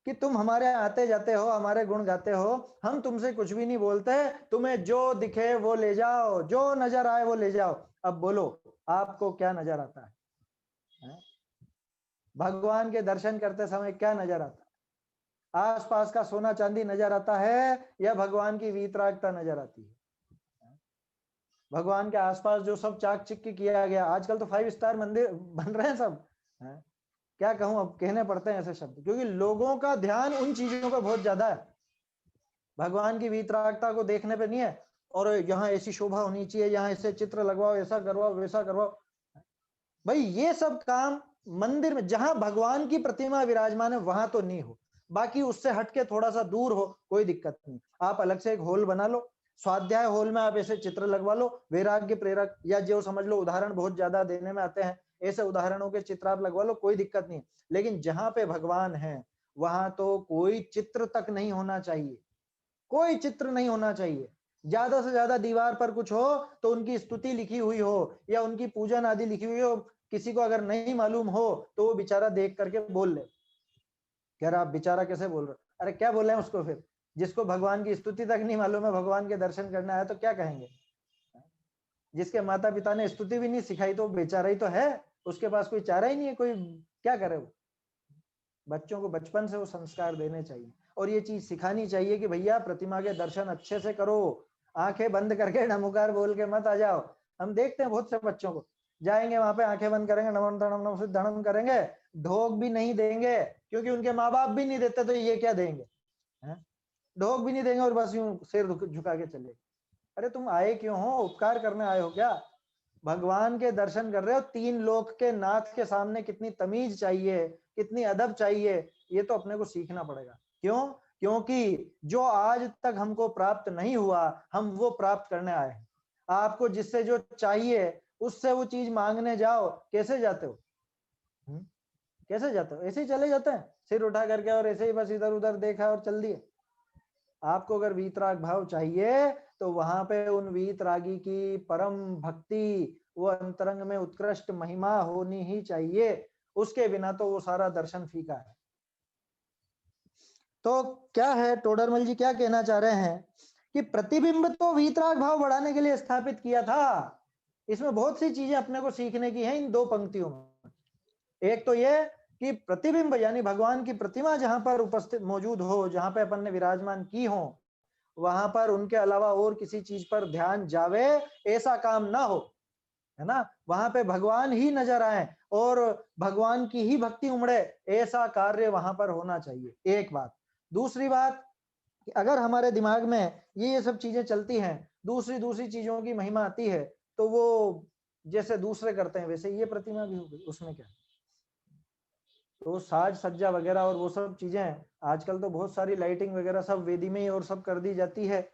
कि तुम हमारे आते जाते हो, हमारे गुण गाते हो, हम तुमसे कुछ भी नहीं बोलते, तुम्हें जो दिखे वो ले जाओ, जो नजर आए वो ले जाओ। अब बोलो आपको क्या नजर आता है? भगवान के दर्शन करते समय क्या नजर आता है? आसपास का सोना चांदी नजर आता है या भगवान की वीतरागता नजर आती है? भगवान के आसपास जो सब चाक चिक्की किया गया, आजकल तो 5 स्टार मंदिर बन रहे हैं सब, है? क्या कहूं, अब कहने पड़ते हैं ऐसे शब्द, क्योंकि लोगों का ध्यान उन चीजों पर बहुत ज्यादा है, भगवान की वीतरागता को देखने पे नहीं है। और यहाँ ऐसी शोभा होनी चाहिए, यहाँ ऐसे चित्र लगवाओ, ऐसा करवाओ, वैसा करवाओ। भाई ये सब काम मंदिर में जहां भगवान की प्रतिमा विराजमान है वहां तो नहीं हो, बाकी उससे हटके थोड़ा सा दूर हो, कोई दिक्कत नहीं। आप अलग से एक हॉल बना लो, स्वाध्याय हॉल में आप ऐसे चित्र लगवा लो, वैराग्य प्रेरक, या जो समझ लो उदाहरण बहुत ज्यादा देने में आते हैं, ऐसे उदाहरणों के चित्र आप लगवा लो, कोई दिक्कत नहीं। लेकिन जहां पे भगवान है वहां तो कोई चित्र तक नहीं होना चाहिए, कोई चित्र नहीं होना चाहिए। ज्यादा से ज्यादा दीवार पर कुछ हो तो उनकी स्तुति लिखी हुई हो या उनकी पूजन आदि लिखी हुई हो, किसी को अगर नहीं मालूम हो तो वो बेचारा देख करके बोल ले, कह रहा आप बेचारा कैसे बोल रहे हो? अरे क्या बोले हैं उसको फिर? जिसको भगवान की स्तुति तक नहीं मालूम है, भगवान के दर्शन करना है तो क्या कहेंगे? जिसके माता पिता ने स्तुति भी नहीं सिखाई तो बेचारा ही तो है, उसके पास कोई चारा ही नहीं है, कोई क्या करे वो? बच्चों को बचपन से वो संस्कार देने चाहिए और ये चीज सिखानी चाहिए कि भैया प्रतिमा के दर्शन अच्छे से करो, आंखें बंद करके नमोकार बोल के मत आ जाओ। हम देखते हैं बहुत से बच्चों को, जाएंगे वहां पे आंखें बंद करेंगे, नमन तणम नम सिद्धम करेंगे, ढोक भी नहीं देंगे क्योंकि उनके माँ बाप भी नहीं देते, तो ये क्या देंगे? ढोक भी नहीं देंगे और बस यूं सिर झुका के चले। अरे तुम आए क्यों हो? उपकार करने आए हो क्या? भगवान के दर्शन कर रहे हो, 3 लोक के नाथ के सामने कितनी तमीज चाहिए, कितनी अदब चाहिए, ये तो अपने को सीखना पड़ेगा। क्यों? क्योंकि जो आज तक हमको प्राप्त नहीं हुआ, हम वो प्राप्त करने आए हैं। आपको जिससे जो चाहिए उससे वो चीज मांगने जाओ, कैसे जाते हो? कैसे जाते हो? ऐसे ही चले जाते हैं सिर उठा करके और ऐसे ही बस इधर उधर देखा और चल दिए। आपको अगर वीतराग भाव चाहिए तो वहां पे उन वीतरागी की परम भक्ति, वो अंतरंग में उत्कृष्ट महिमा होनी ही चाहिए, उसके बिना तो वो सारा दर्शन फीका है। तो क्या है, टोडरमल जी क्या कहना चाह रहे हैं कि प्रतिबिंब तो वीतराग भाव बढ़ाने के लिए स्थापित किया था। इसमें बहुत सी चीजें अपने को सीखने की हैं इन 2 पंक्तियों में। एक तो ये कि प्रतिबिंब यानी भगवान की प्रतिमा जहां पर उपस्थित मौजूद हो, जहां पे अपन ने विराजमान की हो, वहां पर उनके अलावा और किसी चीज पर ध्यान जावे ऐसा काम ना हो, है ना? वहां पे भगवान ही नजर आए और भगवान की ही भक्ति उमड़े, ऐसा कार्य वहां पर होना चाहिए। एक बात। दूसरी बात कि अगर हमारे दिमाग में ये सब चीजें चलती हैं, दूसरी दूसरी चीजों की महिमा आती है, तो वो जैसे दूसरे करते हैं वैसे ये प्रतिमा भी हो गई, उसमें क्या? तो साज सज्जा वगैरह और वो सब चीजें, आजकल तो बहुत सारी लाइटिंग वगैरह सब वेदी में ही और सब कर दी जाती है,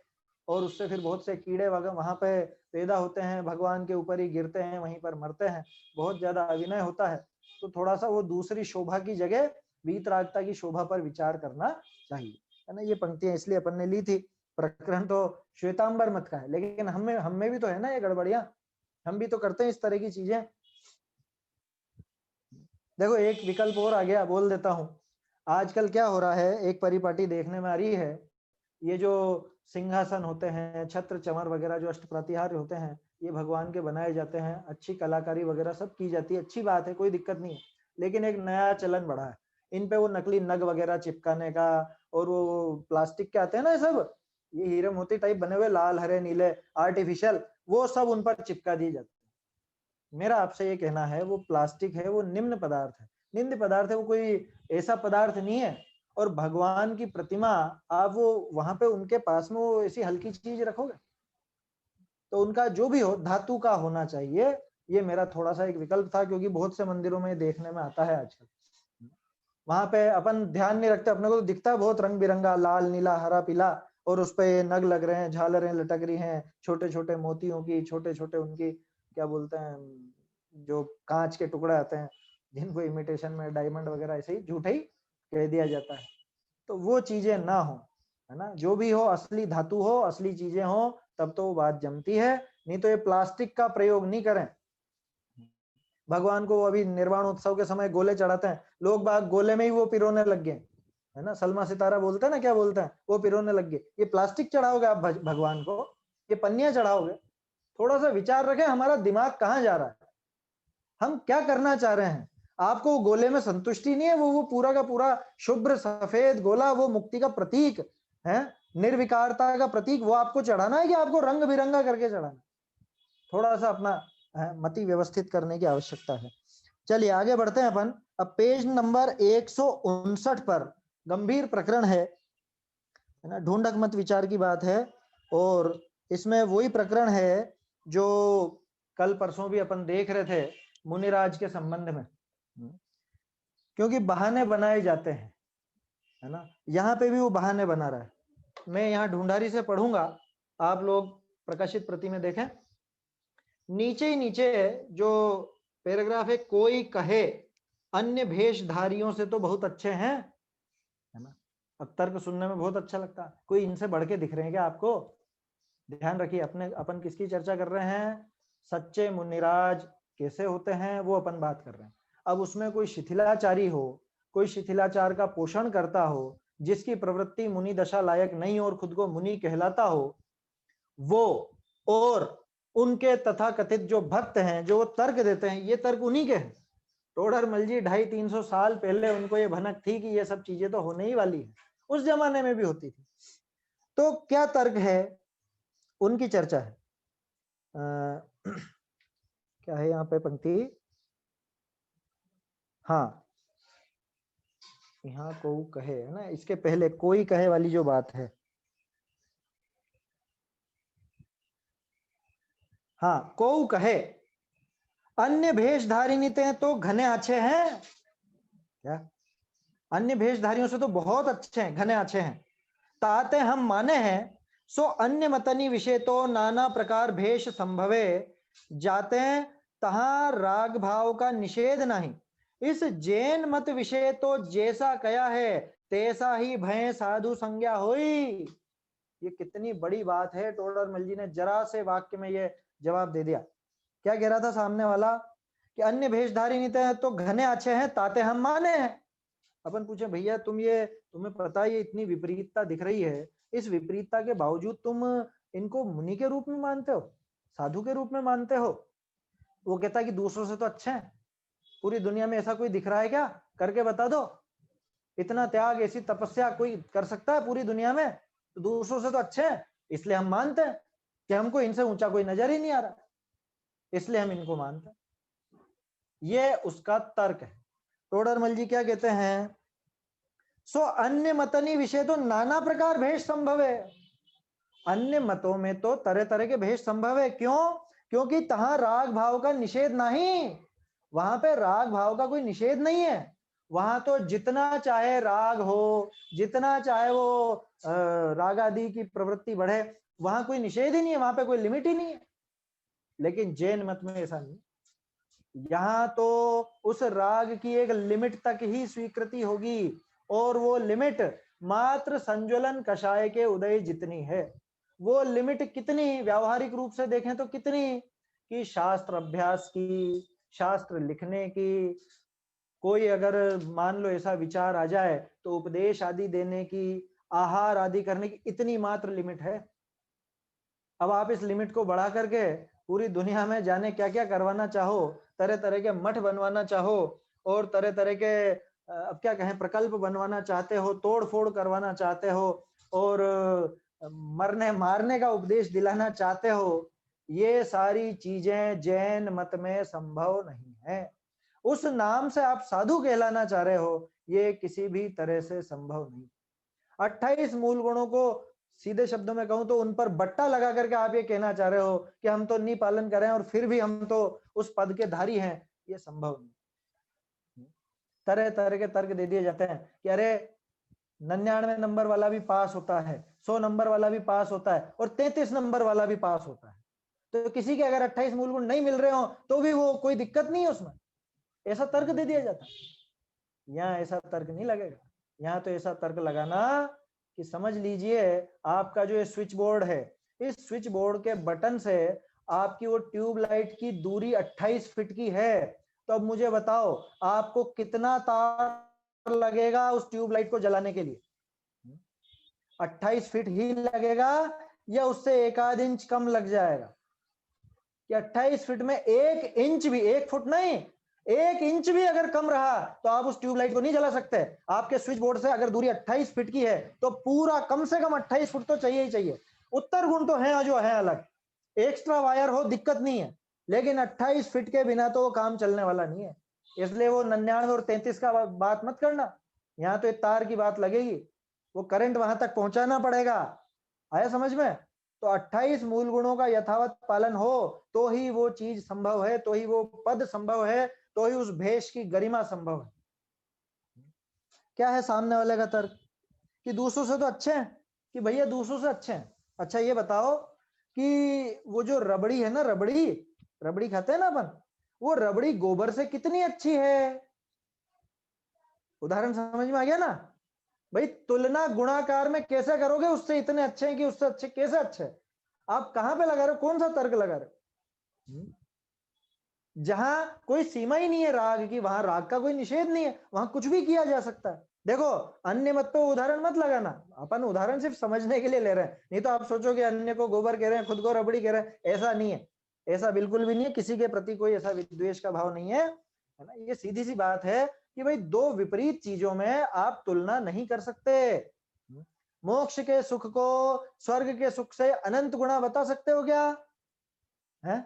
और उससे फिर बहुत से कीड़े वगैरह वहां पे पैदा होते हैं, भगवान के ऊपर ही गिरते हैं, वहीं पर मरते हैं, बहुत ज्यादा अभिनय होता है। तो थोड़ा सा वो दूसरी शोभा की जगह वीतरागता की शोभा पर विचार करना चाहिए, है ना? ये पंक्तियां इसलिए अपन ने ली थी। प्रकरण तो श्वेतांबर मत का है, लेकिन हमें भी तो है ना ये गड़बड़ियां, हम भी तो करते हैं इस तरह की चीजें। देखो एक विकल्प और आ गया, बोल देता हूँ। आजकल क्या हो रहा है, एक परिपाटी देखने में आ रही है, ये जो सिंहासन होते हैं, छत्र चमर वगैरह जो अष्ट प्रतिहार होते हैं, ये भगवान के बनाए जाते हैं, अच्छी कलाकारी वगैरह सब की जाती है, अच्छी बात है, कोई दिक्कत नहीं है। लेकिन एक नया चलन बढ़ा है, इन पे वो नकली नग वगैरह चिपकाने का, और वो प्लास्टिक के आते हैं ना ये सब, ये हीरे मोती टाइप बने हुए लाल हरे नीले आर्टिफिशियल, वो सब उन पर चिपका दिए जाते हैं। मेरा आपसे ये कहना है, वो प्लास्टिक है, वो निम्न पदार्थ है, निम्न पदार्थ है, वो कोई ऐसा पदार्थ नहीं है। और भगवान की प्रतिमा, आप वो वहां पे उनके पास में वो ऐसी हल्की चीज रखोगे? तो उनका जो भी हो धातु का होना चाहिए। ये मेरा थोड़ा सा एक विकल्प था, क्योंकि बहुत से मंदिरों में देखने में आता है आजकल, वहां पे अपन ध्यान नहीं रखते, अपने को तो दिखता है बहुत रंग बिरंगा, लाल नीला हरा पीला, और उस पे नग लग रहे हैं, झालरें लटक रही हैं, छोटे छोटे मोतियों की, छोटे छोटे उनकी क्या बोलते हैं, जो कांच के टुकड़े आते हैं, जिनको इमिटेशन में डायमंड वगैरह ऐसे ही झूठे ही कह दिया जाता है। तो वो चीजें ना हो, है ना, जो भी हो असली धातु हो, असली चीजें हो, तब तो वो बात जमती है। नहीं तो ये प्लास्टिक का प्रयोग नहीं करें। भगवान को अभी निर्वाण उत्सव के समय गोले चढ़ाते हैं, लोग बाग गोले में ही वो पिरोने लग गए, है ना। सलमा सितारा बोलते हैं ना, क्या बोलते हैं, वो पिरोने लग गए। ये प्लास्टिक चढ़ाओगे आप भगवान को, ये पन्नियां चढ़ाओगे? थोड़ा सा विचार रखें, हमारा दिमाग कहाँ जा रहा है, हम क्या करना चाह रहे हैं। आपको गोले में संतुष्टि नहीं है, वो पूरा का पूरा शुभ्र सफेद गोला, वो मुक्ति का प्रतीक है, निर्विकारता का प्रतीक, वो आपको चढ़ाना है कि आपको रंग बिरंगा करके चढ़ाना? थोड़ा सा अपना मति व्यवस्थित करने की आवश्यकता है। चलिए आगे बढ़ते हैं अपन। अब पेज नंबर 159 पर गंभीर प्रकरण है ना, ढूंढक मत विचार की बात है। और इसमें वही प्रकरण है जो कल परसों भी अपन देख रहे थे मुनिराज के संबंध में, क्योंकि बहाने बनाए जाते हैं, है ना। यहाँ पे भी वो बहाने बना रहा है। मैं यहाँ ढूंढारी से पढ़ूंगा, आप लोग प्रकाशित प्रति में देखें। नीचे ही नीचे जो पैराग्राफ है, कोई कहे अन्य भेषधारियों से तो बहुत अच्छे हैं, है ना। अब तर्क सुनने में बहुत अच्छा लगता है, कोई इनसे बढ़ के दिख रहे हैं क्या आपको? ध्यान रखिए, अपन किसकी चर्चा कर रहे हैं? सच्चे मुनिराज कैसे होते हैं वो अपन बात कर रहे हैं। अब उसमें कोई शिथिलाचारी हो, कोई शिथिलाचार का पोषण करता हो, जिसकी प्रवृत्ति मुनि दशा लायक नहीं और खुद को मुनि कहलाता हो, वो और उनके तथाकथित जो भक्त हैं, जो वो तर्क देते हैं, ये तर्क उन्हीं के हैं। टोडरमल जी 250-300 साल पहले उनको ये भनक थी कि ये सब चीजें तो होने ही वाली है, उस जमाने में भी होती थी। तो क्या तर्क है, उनकी चर्चा है। क्या है यहाँ पे पंक्ति? हाँ, यहाँ को कहे, है ना, इसके पहले कोई कहे वाली जो बात है। हाँ, को कहे अन्य भेषधारिणी तो घने अच्छे हैं, क्या अन्य भेषधारियों से तो बहुत अच्छे हैं, घने अच्छे हैं। ताते हम माने हैं, सो अन्य मतनी विषय तो नाना प्रकार भेष संभवे, जाते तहां राग भाव का निषेध नहीं। इस जैन मत विषय तो जैसा कया है, तैसा ही भय साधु संज्ञा होई। ये कितनी बड़ी बात है, टोडरमल जी ने जरा से वाक्य में ये जवाब दे दिया। क्या कह रहा था सामने वाला कि अन्य भेषधारी नहीं तो घने अच्छे हैं, ताते हम माने हैं। अपन पूछे भैया तुम्हें पता है ये इतनी विपरीतता दिख रही है, इस विपरीतता के बावजूद तुम इनको मुनि के रूप में मानते हो, साधु के रूप में मानते हो? वो कहता है कि दूसरों से तो अच्छे हैं। पूरी दुनिया में ऐसा कोई दिख रहा है क्या? करके बता दो। इतना त्याग, ऐसी तपस्या कोई कर सकता है पूरी दुनिया में? तो दूसरों से तो अच्छे हैं, इसलिए हम मानते हैं कि हमको इनसे ऊंचा कोई नजर ही नहीं आ रहा, इसलिए हम इनको मानते हैं। ये उसका तर्क है। टोडरमल जी क्या कहते हैं? सो अन्य मतनी विषय तो नाना प्रकार भेष संभव है। अन्य मतों में तो तरह तरह के भेष संभव है। क्यों? क्योंकि तहां राग भाव का निषेध नहीं, वहां पे राग भाव का कोई निषेध नहीं है। वहां तो जितना चाहे राग हो, जितना चाहे वो राग आदि की प्रवृत्ति बढ़े, वहां कोई निषेध ही नहीं है, वहां पे कोई लिमिट ही नहीं है। लेकिन जैन मत में ऐसा नहीं, यहाँ तो उस राग की एक लिमिट तक ही स्वीकृति होगी, और वो लिमिट मात्र संज्वलन कषाय के उदय जितनी है। वो लिमिट कितनी, व्यावहारिक रूप से देखें तो कितनी, कि शास्त्र अभ्यास की, शास्त्र लिखने की, कोई अगर मान लो ऐसा विचार आ जाए तो उपदेश आदि देने की, आहार आदि करने की, इतनी मात्र लिमिट है। अब आप इस लिमिट को बढ़ा करके पूरी दुनिया में जाने क्या क्या करवाना चाहो, तरह तरह के मठ बनवाना चाहो, और तरह तरह के अब क्या कहें प्रकल्प बनवाना चाहते हो, तोड़ फोड़ करवाना चाहते हो, और मरने मारने का उपदेश दिलाना चाहते हो, ये सारी चीजें जैन मत में संभव नहीं है। उस नाम से आप साधु कहलाना चाह रहे हो, ये किसी भी तरह से संभव नहीं। 28 मूल गुणों को सीधे शब्दों में कहूं तो उन पर बट्टा लगा करके आप ये कहना चाह रहे हो कि हम तो नहीं पालन करें और फिर भी हम तो उस पद के धारी हैं, ये संभव नहीं। तरह तरह के तर्क दे दिए जाते हैं कि अरे 99 नंबर वाला भी पास होता है, 100 नंबर वाला भी पास होता है, और 33 नंबर वाला भी पास होता है। तो किसी के अगर 28 मूल गुण नहीं मिल रहे हो तो भी वो कोई दिक्कत नहीं है उसमें, ऐसा तर्क दे दिया जाता। यहाँ ऐसा तर्क नहीं लगेगा। यहाँ तो ऐसा तर्क लगाना कि समझ लीजिए आपका जो स्विच बोर्ड है, इस स्विच बोर्ड के बटन से आपकी वो ट्यूबलाइट की दूरी 28 फीट की है, तो अब मुझे बताओ आपको कितना तार लगेगा उस ट्यूबलाइट को जलाने के लिए? 28 फीट ही लगेगा या उससे 1 आध इंच कम लग जाएगा? कि 28 फीट में 1 इंच भी, 1 फुट नहीं, 1 इंच भी अगर कम रहा तो आप उस ट्यूबलाइट को नहीं जला सकते। आपके स्विच बोर्ड से अगर दूरी 28 फीट की है तो पूरा कम से कम 28 फुट तो चाहिए ही चाहिए। उत्तर गुण तो है जो है अलग, एक्स्ट्रा वायर हो दिक्कत नहीं है, लेकिन 28 फीट के बिना तो वो काम चलने वाला नहीं है। इसलिए वो 99 और 33 का बात मत करना। यहाँ तो एक तार की बात लगेगी, वो करंट वहां तक पहुंचाना पड़ेगा। आया समझ में? तो 28 मूल गुणों का यथावत पालन हो तो ही वो चीज संभव है, तो ही वो पद संभव है, तो ही उस भेष की गरिमा संभव है। क्या है सामने वाले का तर्क कि दूसरों से तो अच्छे हैं, कि भैया दूसरों से अच्छे हैं। अच्छा ये बताओ कि वो जो रबड़ी है ना, रबड़ी खाते हैं ना अपन, वो रबड़ी गोबर से कितनी अच्छी है? उदाहरण समझ में आ गया ना भाई? तुलना गुणाकार में कैसे करोगे? उससे इतने अच्छे हैं कि उससे अच्छे कैसे अच्छे? आप कहां पे लगा रहे हो? कौन सा तर्क लगा रहे हो? जहां कोई सीमा ही नहीं है राग की, वहां राग का कोई निषेध नहीं है, वहां कुछ भी किया जा सकता है। देखो अन्य मत पे उदाहरण मत लगाना, अपन उदाहरण सिर्फ समझने के लिए ले रहे हैं, नहीं तो आप सोचोगे अन्य को गोबर कह रहे हैं, खुद को रबड़ी कह रहे हैं। ऐसा नहीं है, ऐसा बिल्कुल भी नहीं है। किसी के प्रति कोई ऐसा विद्वेष का भाव नहीं है ना। ये सीधी सी बात है कि भाई दो विपरीत चीजों में आप तुलना नहीं कर सकते। मोक्ष के सुख को स्वर्ग के सुख से अनंत गुणा बता सकते हो क्या? है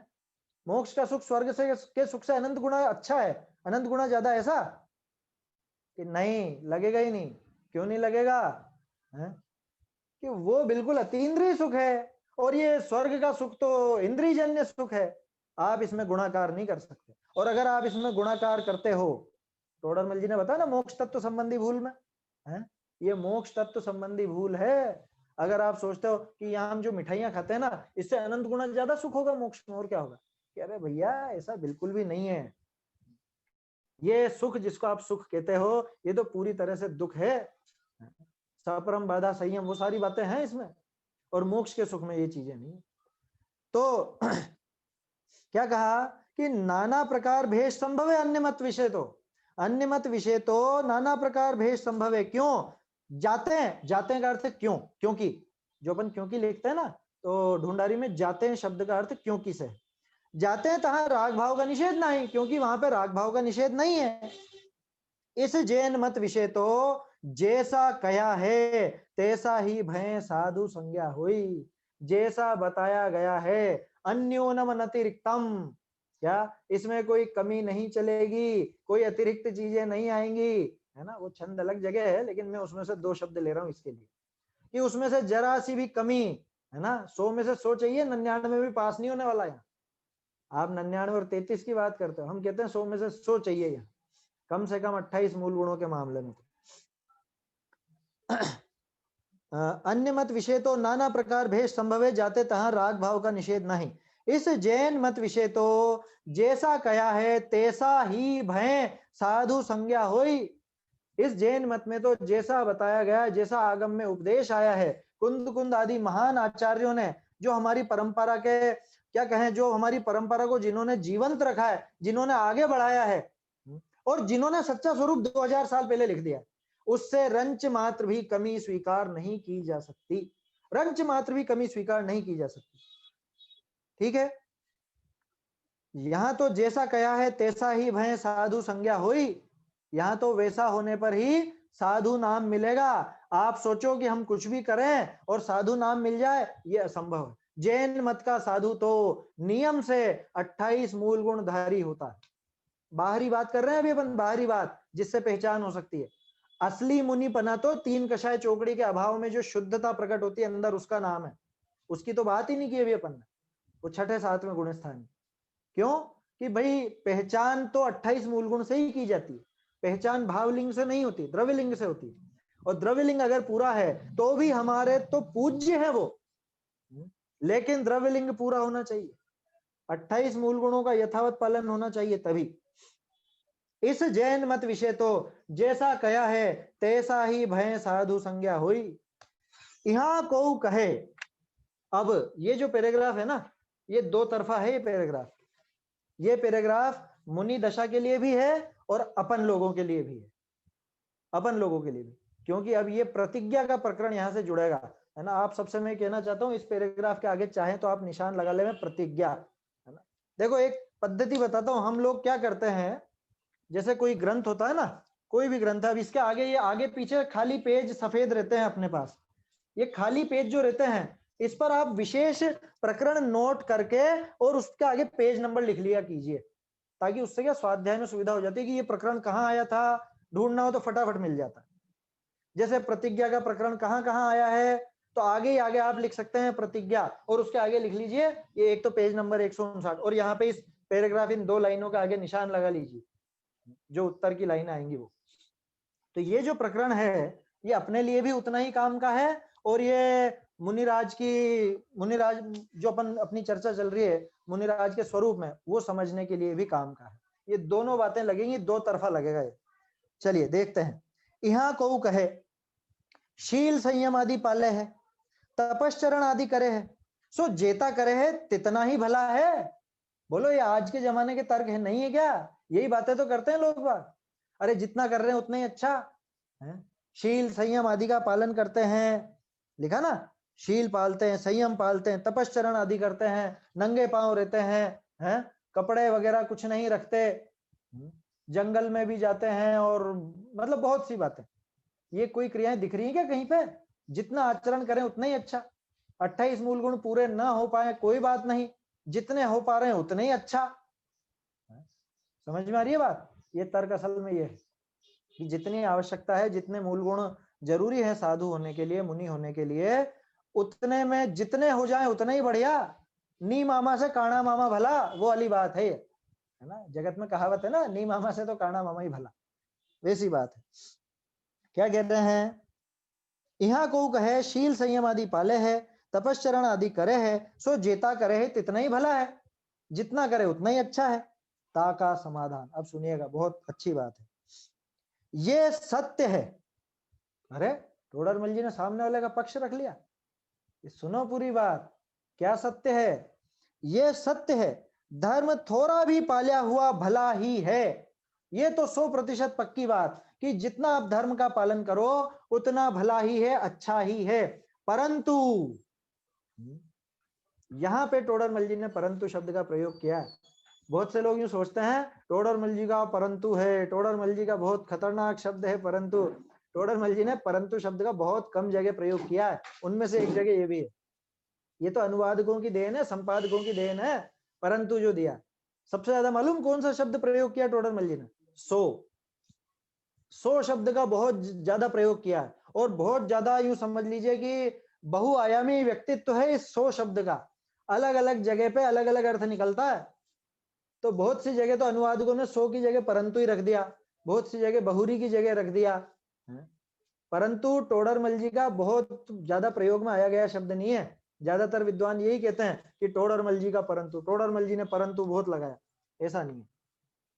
मोक्ष का सुख स्वर्ग से के सुख से अनंत गुणा अच्छा है, अनंत गुणा ज्यादा, ऐसा कि नहीं? लगेगा ही नहीं। क्यों नहीं लगेगा? है कि वो बिल्कुल अतीन्द्रिय सुख है, और ये स्वर्ग का सुख तो इंद्रियजन्य सुख है। आप इसमें गुणाकार नहीं कर सकते, और अगर आप इसमें गुणाकार करते हो, टोडरमल जी ने बताया ना मोक्ष तत्व संबंधी भूल में, है ये मोक्ष तत्व संबंधी भूल है। अगर आप सोचते हो कि यहाँ हम जो मिठाइयां खाते हैं ना, इससे अनंत गुणा ज्यादा सुख होगा मोक्ष में, और क्या होगा? कि अरे भैया ऐसा बिल्कुल भी नहीं है। ये सुख जिसको आप सुख कहते हो, ये तो पूरी तरह से दुख है। सपरम बाधा संयम वो सारी बातें हैं इसमें, और मोक्ष के सुख में ये चीजें नहीं। तो क्या कहा कि नाना प्रकार भेष संभव है अन्य मत विषय, तो अन्य मत विषय तो नाना प्रकार भेष संभव है। क्यों? जाते हैं का अर्थ क्यों, क्योंकि जो अपन क्योंकि लिखते हैं ना, तो ढूंढारी में जाते हैं शब्द का अर्थ क्योंकि से। जाते हैं तहां राग भाव का निषेध नहीं, क्योंकि वहां पे राग भाव का निषेध नहीं है। इस जैन मत विषय तो जैसा कया है तैसा ही भय साधु संज्ञा हुई। जैसा बताया गया है अन्योनम अतिरिक्तम, क्या इसमें कोई कमी नहीं चलेगी, कोई अतिरिक्त चीजें नहीं आएंगी, है ना? वो छंद अलग जगह है, लेकिन मैं उसमें से 2 शब्द ले रहा हूं इसके लिए कि उसमें से जरा सी भी कमी, है ना? 100 में से 100 चाहिए, 99 में भी पास नहीं होने वाला। यहाँ आप 99 और 33 की बात करते हो, हम कहते हैं 100 में से 100 चाहिए यहाँ, कम से कम 28 मूल गुणों के मामले में। अन्य मत विषय तो नाना प्रकार भेष संभव है, जाते तहां राग भाव का निषेध नहीं। इस जैन मत विषय तो जैसा कया है तैसा ही भय साधु संज्ञा होई। इस जैन मत में तो जैसा बताया गया, जैसा आगम में उपदेश आया है, कुंद कुंद आदि महान आचार्यों ने जो हमारी परंपरा के क्या कहें, जो हमारी परंपरा को जिन्होंने जीवंत रखा है, जिन्होंने आगे बढ़ाया है, और जिन्होंने सच्चा स्वरूप 2000 साल पहले लिख दिया, उससे रंच मात्र भी कमी स्वीकार नहीं की जा सकती। रंच मात्र भी कमी स्वीकार नहीं की जा सकती। ठीक है? यहां तो जैसा कया है तैसा ही भय साधु संज्ञा हुई। यहां तो वैसा होने पर ही साधु नाम मिलेगा। आप सोचो कि हम कुछ भी करें और साधु नाम मिल जाए, यह असंभव है। जैन मत का साधु तो नियम से 28 मूल गुणधारी होता है। बाहरी बात कर रहे हैं अभी अपन, बाहरी बात जिससे पहचान हो सकती है। असली मुनिपना तो 3 कषाय चौकड़ी के अभाव में जो शुद्धता प्रकट होती है अंदर, उसका नाम है। उसकी तो बात ही नहीं की अभी अपन ने, वो 6ठे 7वें गुण स्थान। क्यों? कि भाई पहचान तो 28 मूल गुण से ही की जाती है। पहचान भावलिंग से नहीं होती, द्रव्यलिंग से होती है। और द्रव्यलिंग अगर पूरा है तो भी हमारे तो पूज्य है वो, लेकिन द्रव्यलिंग पूरा होना चाहिए, 28 मूल गुणों का यथावत पालन होना चाहिए तभी। इस जैन मत विषय तो जैसा कया है तैसा ही भय साधु संज्ञा हुई। यहाँ को कहे, अब ये जो पैराग्राफ है ना, ये दो तरफा है। ये पैराग्राफ मुनि दशा के लिए भी है और अपन लोगों के लिए भी है, अपन लोगों के लिए भी, क्योंकि अब ये प्रतिज्ञा का प्रकरण यहां से जुड़ेगा, है ना। आप सबसे मैं कहना चाहता हूं, इस पैराग्राफ के आगे चाहें तो आप निशान लगा ले में प्रतिज्ञा, है ना। देखो एक पद्धति बताता हूं, हम लोग क्या करते हैं, जैसे कोई ग्रंथ होता है ना, कोई भी ग्रंथ है, अब इसके आगे ये आगे पीछे खाली पेज सफेद रहते हैं अपने पास, ये खाली पेज जो रहते हैं इस पर आप विशेष प्रकरण नोट करके और उसके आगे पेज नंबर लिख लिया कीजिए, ताकि उससे क्या स्वाध्याय में सुविधा हो जाती है कि ये प्रकरण कहाँ आया था, ढूंढना हो तो फटाफट मिल जाता है। जैसे प्रतिज्ञा का प्रकरण कहाँ कहाँ आया है, तो आगे ही आगे आप लिख सकते हैं प्रतिज्ञा, और उसके आगे लिख लीजिए ये एक तो पेज नंबर 159, और यहाँ पे इस पैराग्राफ इन 2 लाइनों के आगे निशान लगा लीजिए, जो उत्तर की लाइन आएंगी वो। तो ये जो प्रकरण है ये अपने लिए भी उतना ही काम का है, और ये मुनिराज जो अपनी चर्चा चल रही है मुनिराज के स्वरूप में, वो समझने के लिए भी काम का है। ये दोनों बातें लगेंगी, दो तरफा लगेगा ये। चलिए देखते हैं। यहाँ को कहे शील संयम आदि पाले है, तपश्चरण आदि करे है, सो जेता करे है तितना ही भला है। बोलो ये आज के जमाने के तर्क है, नहीं है क्या? यही बातें तो करते हैं लोग बात, अरे जितना कर रहे हैं उतना ही अच्छा है। शील संयम आदि का पालन करते हैं, लिखा ना, शील पालते हैं, संयम पालते हैं, तपश्चरण आदि करते हैं, नंगे पांव रहते हैं, कपड़े वगैरह कुछ नहीं रखते, जंगल में भी जाते हैं, और मतलब बहुत सी बातें। ये कोई क्रियाएं दिख रही हैं क्या कहीं पे? जितना आचरण करें उतना ही अच्छा। 28 मूल गुण पूरे ना हो पाए कोई बात नहीं, जितने हो पा रहे हैं उतने ही अच्छा। समझ में आ रही है बात? ये तर्क असल में ये है कि जितनी आवश्यकता है, जितने मूल गुण जरूरी है साधु होने के लिए, मुनि होने के लिए, उतने में जितने हो जाए उतना ही बढ़िया। नी मामा से काना मामा भला, वो वाली बात है ना। जगत में कहावत है ना, नी मामा से तो काना मामा ही भला, वैसी बात है। क्या कहते हैं? यहाँ को कहे शील संयम आदि पाले है, तपश्चरण आदि करे है, सो जेता करे है तितना ही भला है, जितना करे उतना ही अच्छा है। ता का समाधान, अब सुनिएगा, बहुत अच्छी बात है। ये सत्य है। अरे टोडरमल जी ने सामने वाले का पक्ष रख लिया। ये सुनो पूरी बात, क्या सत्य है? ये सत्य है, धर्म थोड़ा भी पाला हुआ भला ही है। ये तो 100% पक्की बात कि जितना आप धर्म का पालन करो उतना भला ही है, अच्छा ही है। परंतु यहां पे टोडरमल जी ने परंतु शब्द का प्रयोग किया है। बहुत से लोग यूं सोचते हैं टोडरमल जी का परंतु है, टोडरमल जी का बहुत खतरनाक शब्द है परंतु। टोडरमल जी ने परंतु शब्द का बहुत कम जगह प्रयोग किया है, उनमें से एक जगह ये भी है। ये तो अनुवादकों की देन है, संपादकों की देन है, परंतु जो दिया। सबसे ज्यादा मालूम कौन सा शब्द प्रयोग किया टोडरमल जी ने? सो शब्द का बहुत ज्यादा प्रयोग किया है, और बहुत ज्यादा यूं समझ लीजिए कि बहुआयामी व्यक्तित्व है इस 100 शब्द का। अलग अलग जगह पे अलग अलग अर्थ निकलता है। तो बहुत सी जगह तो अनुवादकों ने 100 की जगह परंतु ही रख दिया, बहुत सी जगह बहुरी की जगह रख दिया। परंतु टोडरमल जी का बहुत ज्यादा प्रयोग में आया गया शब्द नहीं है। ज्यादातर विद्वान यही कहते हैं कि टोडरमल जी का परंतु, टोडरमल जी ने परंतु बहुत लगाया, ऐसा नहीं है।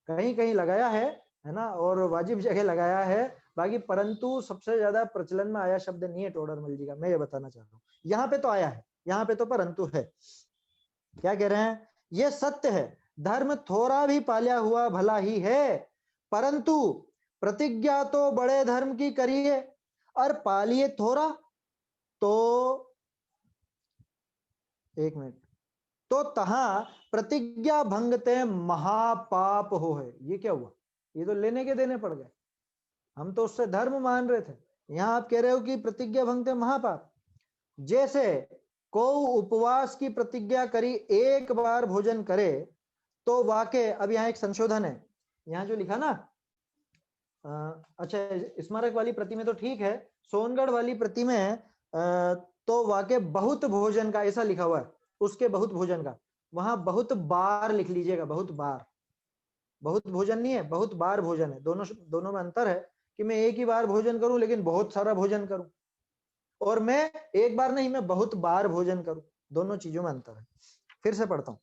कहीं कहीं लगाया है ना, और वाजिब जगह लगाया है। बाकी परंतु सबसे ज्यादा प्रचलन में आया शब्द नहीं है टोडरमल जी का, मैं ये बताना चाह रहा हूँ। यहाँ पे तो आया है, यहाँ पे तो परंतु है। क्या कह रहे हैं? ये सत्य है, धर्म थोड़ा भी पाला हुआ भला ही है, परंतु प्रतिज्ञा तो बड़े धर्म की करिए और पालिए थोड़ा, तो एक मिनट, तो तहां प्रतिज्ञा भंगते महापाप हो है। ये क्या हुआ? ये तो लेने के देने पड़ गए। हम तो उससे धर्म मान रहे थे, यहां आप कह रहे हो कि प्रतिज्ञा भंगते महापाप। जैसे को उपवास की प्रतिज्ञा करी, एक बार भोजन करे तो वाके, अब यहाँ एक संशोधन है, यहाँ जो लिखा ना, अच्छा स्मारक वाली प्रति में तो ठीक है, सोनगढ़ वाली प्रति में तो वाके बहुत भोजन का ऐसा लिखा हुआ है, उसके बहुत भोजन का, वहां बहुत बार लिख लीजिएगा, बहुत बार। बहुत भोजन नहीं है, बहुत बार भोजन है। दोनों में अंतर है कि मैं एक ही बार भोजन करूं लेकिन बहुत सारा भोजन करूं, और मैं एक बार नहीं, मैं बहुत बार भोजन करूं। दोनों चीजों में अंतर है। फिर से पढ़ता हूं।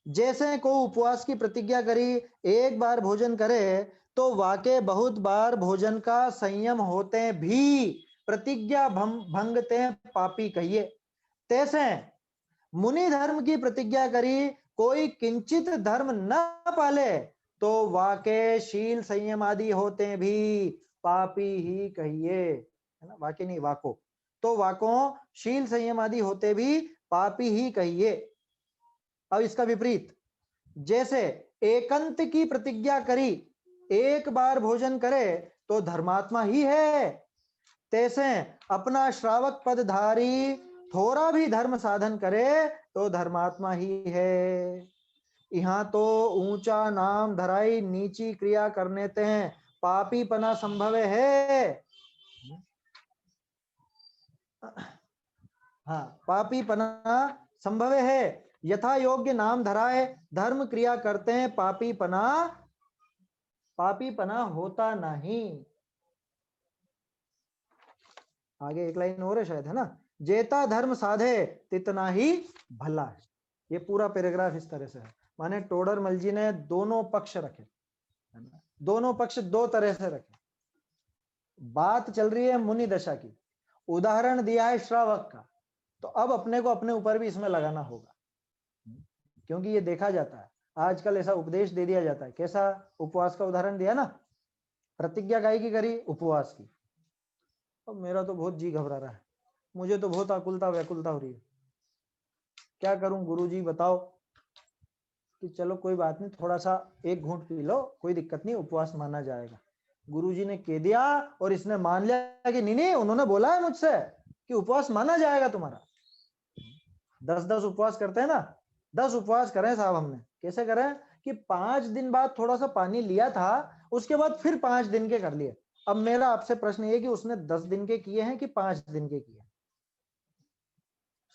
जैसे को उपवास की प्रतिज्ञा करी, एक बार भोजन करे तो वाके बहुत बार भोजन का संयम होते भी प्रतिज्ञा भंगते पापी कहिए। तैसे मुनि धर्म की प्रतिज्ञा करी, कोई किंचित धर्म न पाले तो वाके शील संयम आदि होते भी पापी ही कहिए, है ना, वाके नहीं वाको, तो वाकों शील संयम आदि होते भी पापी ही कहिए। अब इसका विपरीत, जैसे एकांत की प्रतिज्ञा करी, एक बार भोजन करे तो धर्मात्मा ही है, तैसे अपना श्रावक पदधारी थोड़ा भी धर्म साधन करे तो धर्मात्मा ही है। यहाँ तो ऊंचा नाम धराई नीची क्रिया करने ते पापी पना संभव है। हाँ, पापी पना संभव है। यथा योग्य नाम धराए धर्म क्रिया करते हैं, पापी पना होता नहीं। आगे एक लाइन और है शायद, है ना, जेता धर्म साधे तितना ही भला है। ये पूरा पैराग्राफ इस तरह से है, माने टोडरमल जी ने दोनों पक्ष रखे, है ना, दोनों पक्ष दो तरह से रखे। बात चल रही है मुनि दशा की, उदाहरण दिया है श्रावक का, तो अब अपने को अपने ऊपर भी इसमें लगाना होगा, क्योंकि ये देखा जाता है आजकल ऐसा उपदेश दे दिया जाता है। कैसा? उपवास का उदाहरण दिया ना, प्रतिज्ञा गाय की करी, उपवास की। अब मेरा तो बहुत जी घबरा रहा है, मुझे तो बहुत आकुलता व्याकुलता हो रही है, क्या करूं गुरुजी बताओ? कि चलो कोई बात नहीं, थोड़ा सा एक घूंट पी लो, कोई दिक्कत नहीं, उपवास माना जाएगा। गुरुजी ने कह दिया और इसने मान लिया कि नहीं नहीं, उन्होंने बोला है मुझसे कि उपवास माना जाएगा तुम्हारा। 10-10 उपवास करते हैं ना, 10 उपवास करें साहब हमने। कैसे करें? कि 5 दिन बाद थोड़ा सा पानी लिया था, उसके बाद फिर 5 दिन के कर लिए। अब मेरा आपसे प्रश्न ये कि उसने 10 दिन के किए हैं कि 5 दिन के किए?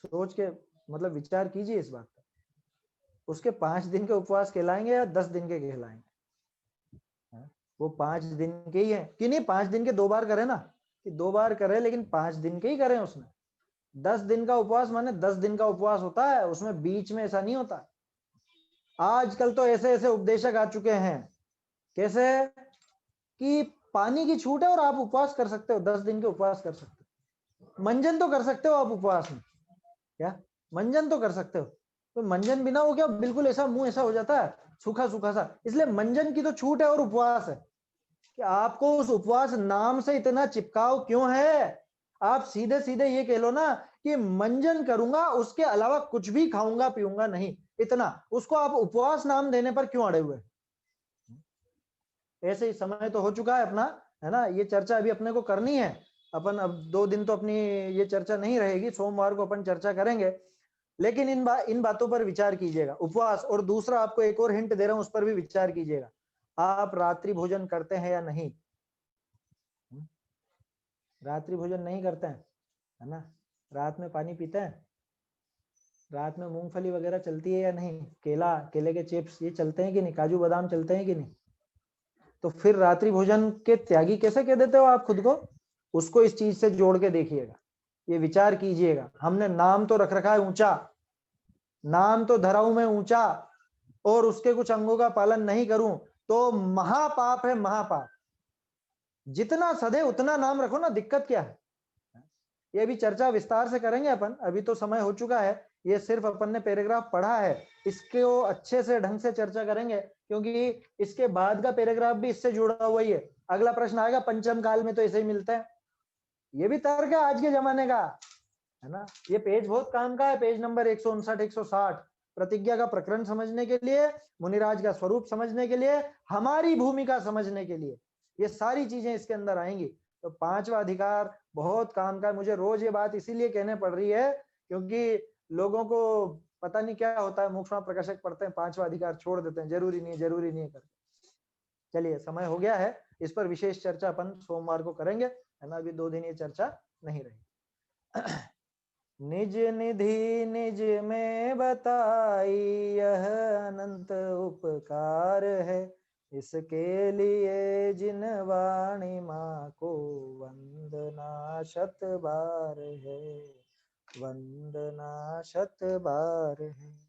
सोच के मतलब विचार कीजिए इस बात पर। उसके 5 दिन के उपवास कहलाएंगे या 10 दिन के कहलाएंगे? वो 5 दिन के ही है कि नहीं? 5 दिन के 2 बार करे ना, कि 2 बार करे लेकिन 5 दिन के ही करें उसने। 10 दिन का उपवास माने 10 दिन का उपवास होता है, उसमें बीच में ऐसा नहीं होता। आजकल तो ऐसे ऐसे उपदेशक आ चुके हैं, कैसे कि पानी की छूट है और आप उपवास कर सकते हो, 10 दिन के उपवास कर सकते हो, मंजन तो कर सकते हो आप उपवास में, क्या मंजन तो कर सकते हो, तो मंजन बिना हो क्या बिल्कुल ऐसा मुंह ऐसा हो जाता है सूखा सूखा सा, इसलिए मंजन की तो छूट है और उपवास है। कि आपको उस उपवास नाम से इतना चिपकाव क्यों है? आप सीधे सीधे ये कह लो ना कि मंजन करूंगा, उसके अलावा कुछ भी खाऊंगा पीऊंगा नहीं, इतना। उसको आप उपवास नाम देने पर क्यों अड़े हुए? ऐसे ही समय तो हो चुका है अपना, है ना, ये चर्चा अभी अपने को करनी है। अपन अब 2 दिन तो अपनी ये चर्चा नहीं रहेगी, सोमवार को अपन चर्चा करेंगे, लेकिन इन बातों पर विचार कीजिएगा। उपवास, और दूसरा आपको एक और हिंट दे रहा हूं, उस पर भी विचार कीजिएगा। आप रात्रि भोजन करते हैं या नहीं? रात्रि भोजन नहीं करते हैं, है ना? रात में पानी पीते हैं? रात में मूंगफली वगैरह चलती है या नहीं? केले के चिप्स ये चलते हैं कि नहीं? काजू बादाम चलते हैं कि नहीं? तो फिर रात्रि भोजन के त्यागी कैसे कह देते हो आप खुद को? उसको इस चीज से जोड़ के देखिएगा, ये विचार कीजिएगा। हमने नाम तो रख रखा है ऊंचा, नाम तो धरा हूं मैं ऊंचा, और उसके कुछ अंगों का पालन नहीं करूं तो महापाप है, महापाप। जितना सदे उतना नाम रखो ना, दिक्कत क्या है? ये भी चर्चा विस्तार से करेंगे अपन, अभी तो समय हो चुका है, ये सिर्फ अपन ने पैराग्राफ पढ़ा है, इसको अच्छे से ढंग से चर्चा करेंगे, क्योंकि इसके बाद का पैराग्राफ भी इससे जुड़ा हुआ ही है। अगला प्रश्न आएगा, पंचम काल में तो ऐसे ही मिलते हैं, ये भी तर्क है आज के जमाने का, है ना। ये पेज बहुत काम का है, पेज नंबर 159 160, प्रतिज्ञा का प्रकरण समझने के लिए, मुनिराज का स्वरूप समझने के लिए, हमारी भूमिका समझने के लिए, ये सारी चीजें इसके अंदर आएंगी। तो 5वां अधिकार बहुत काम का है। मुझे रोज ये बात इसीलिए कहने पड़ रही है क्योंकि लोगों को पता नहीं क्या होता है, मोक्ष प्रकाशक पढ़ते हैं 5वां अधिकार छोड़ देते हैं, जरूरी नहीं है करके। चलिए, समय हो गया है, इस पर विशेष चर्चा अपन सोमवार को करेंगे, है ना। अभी 2 दिन ये चर्चा नहीं रही। निज निधि निज में बताई यह अनंत उपकार है, इसके लिए जिन वाणी माँ को वंदना शत बार है, वंदना शत बार है।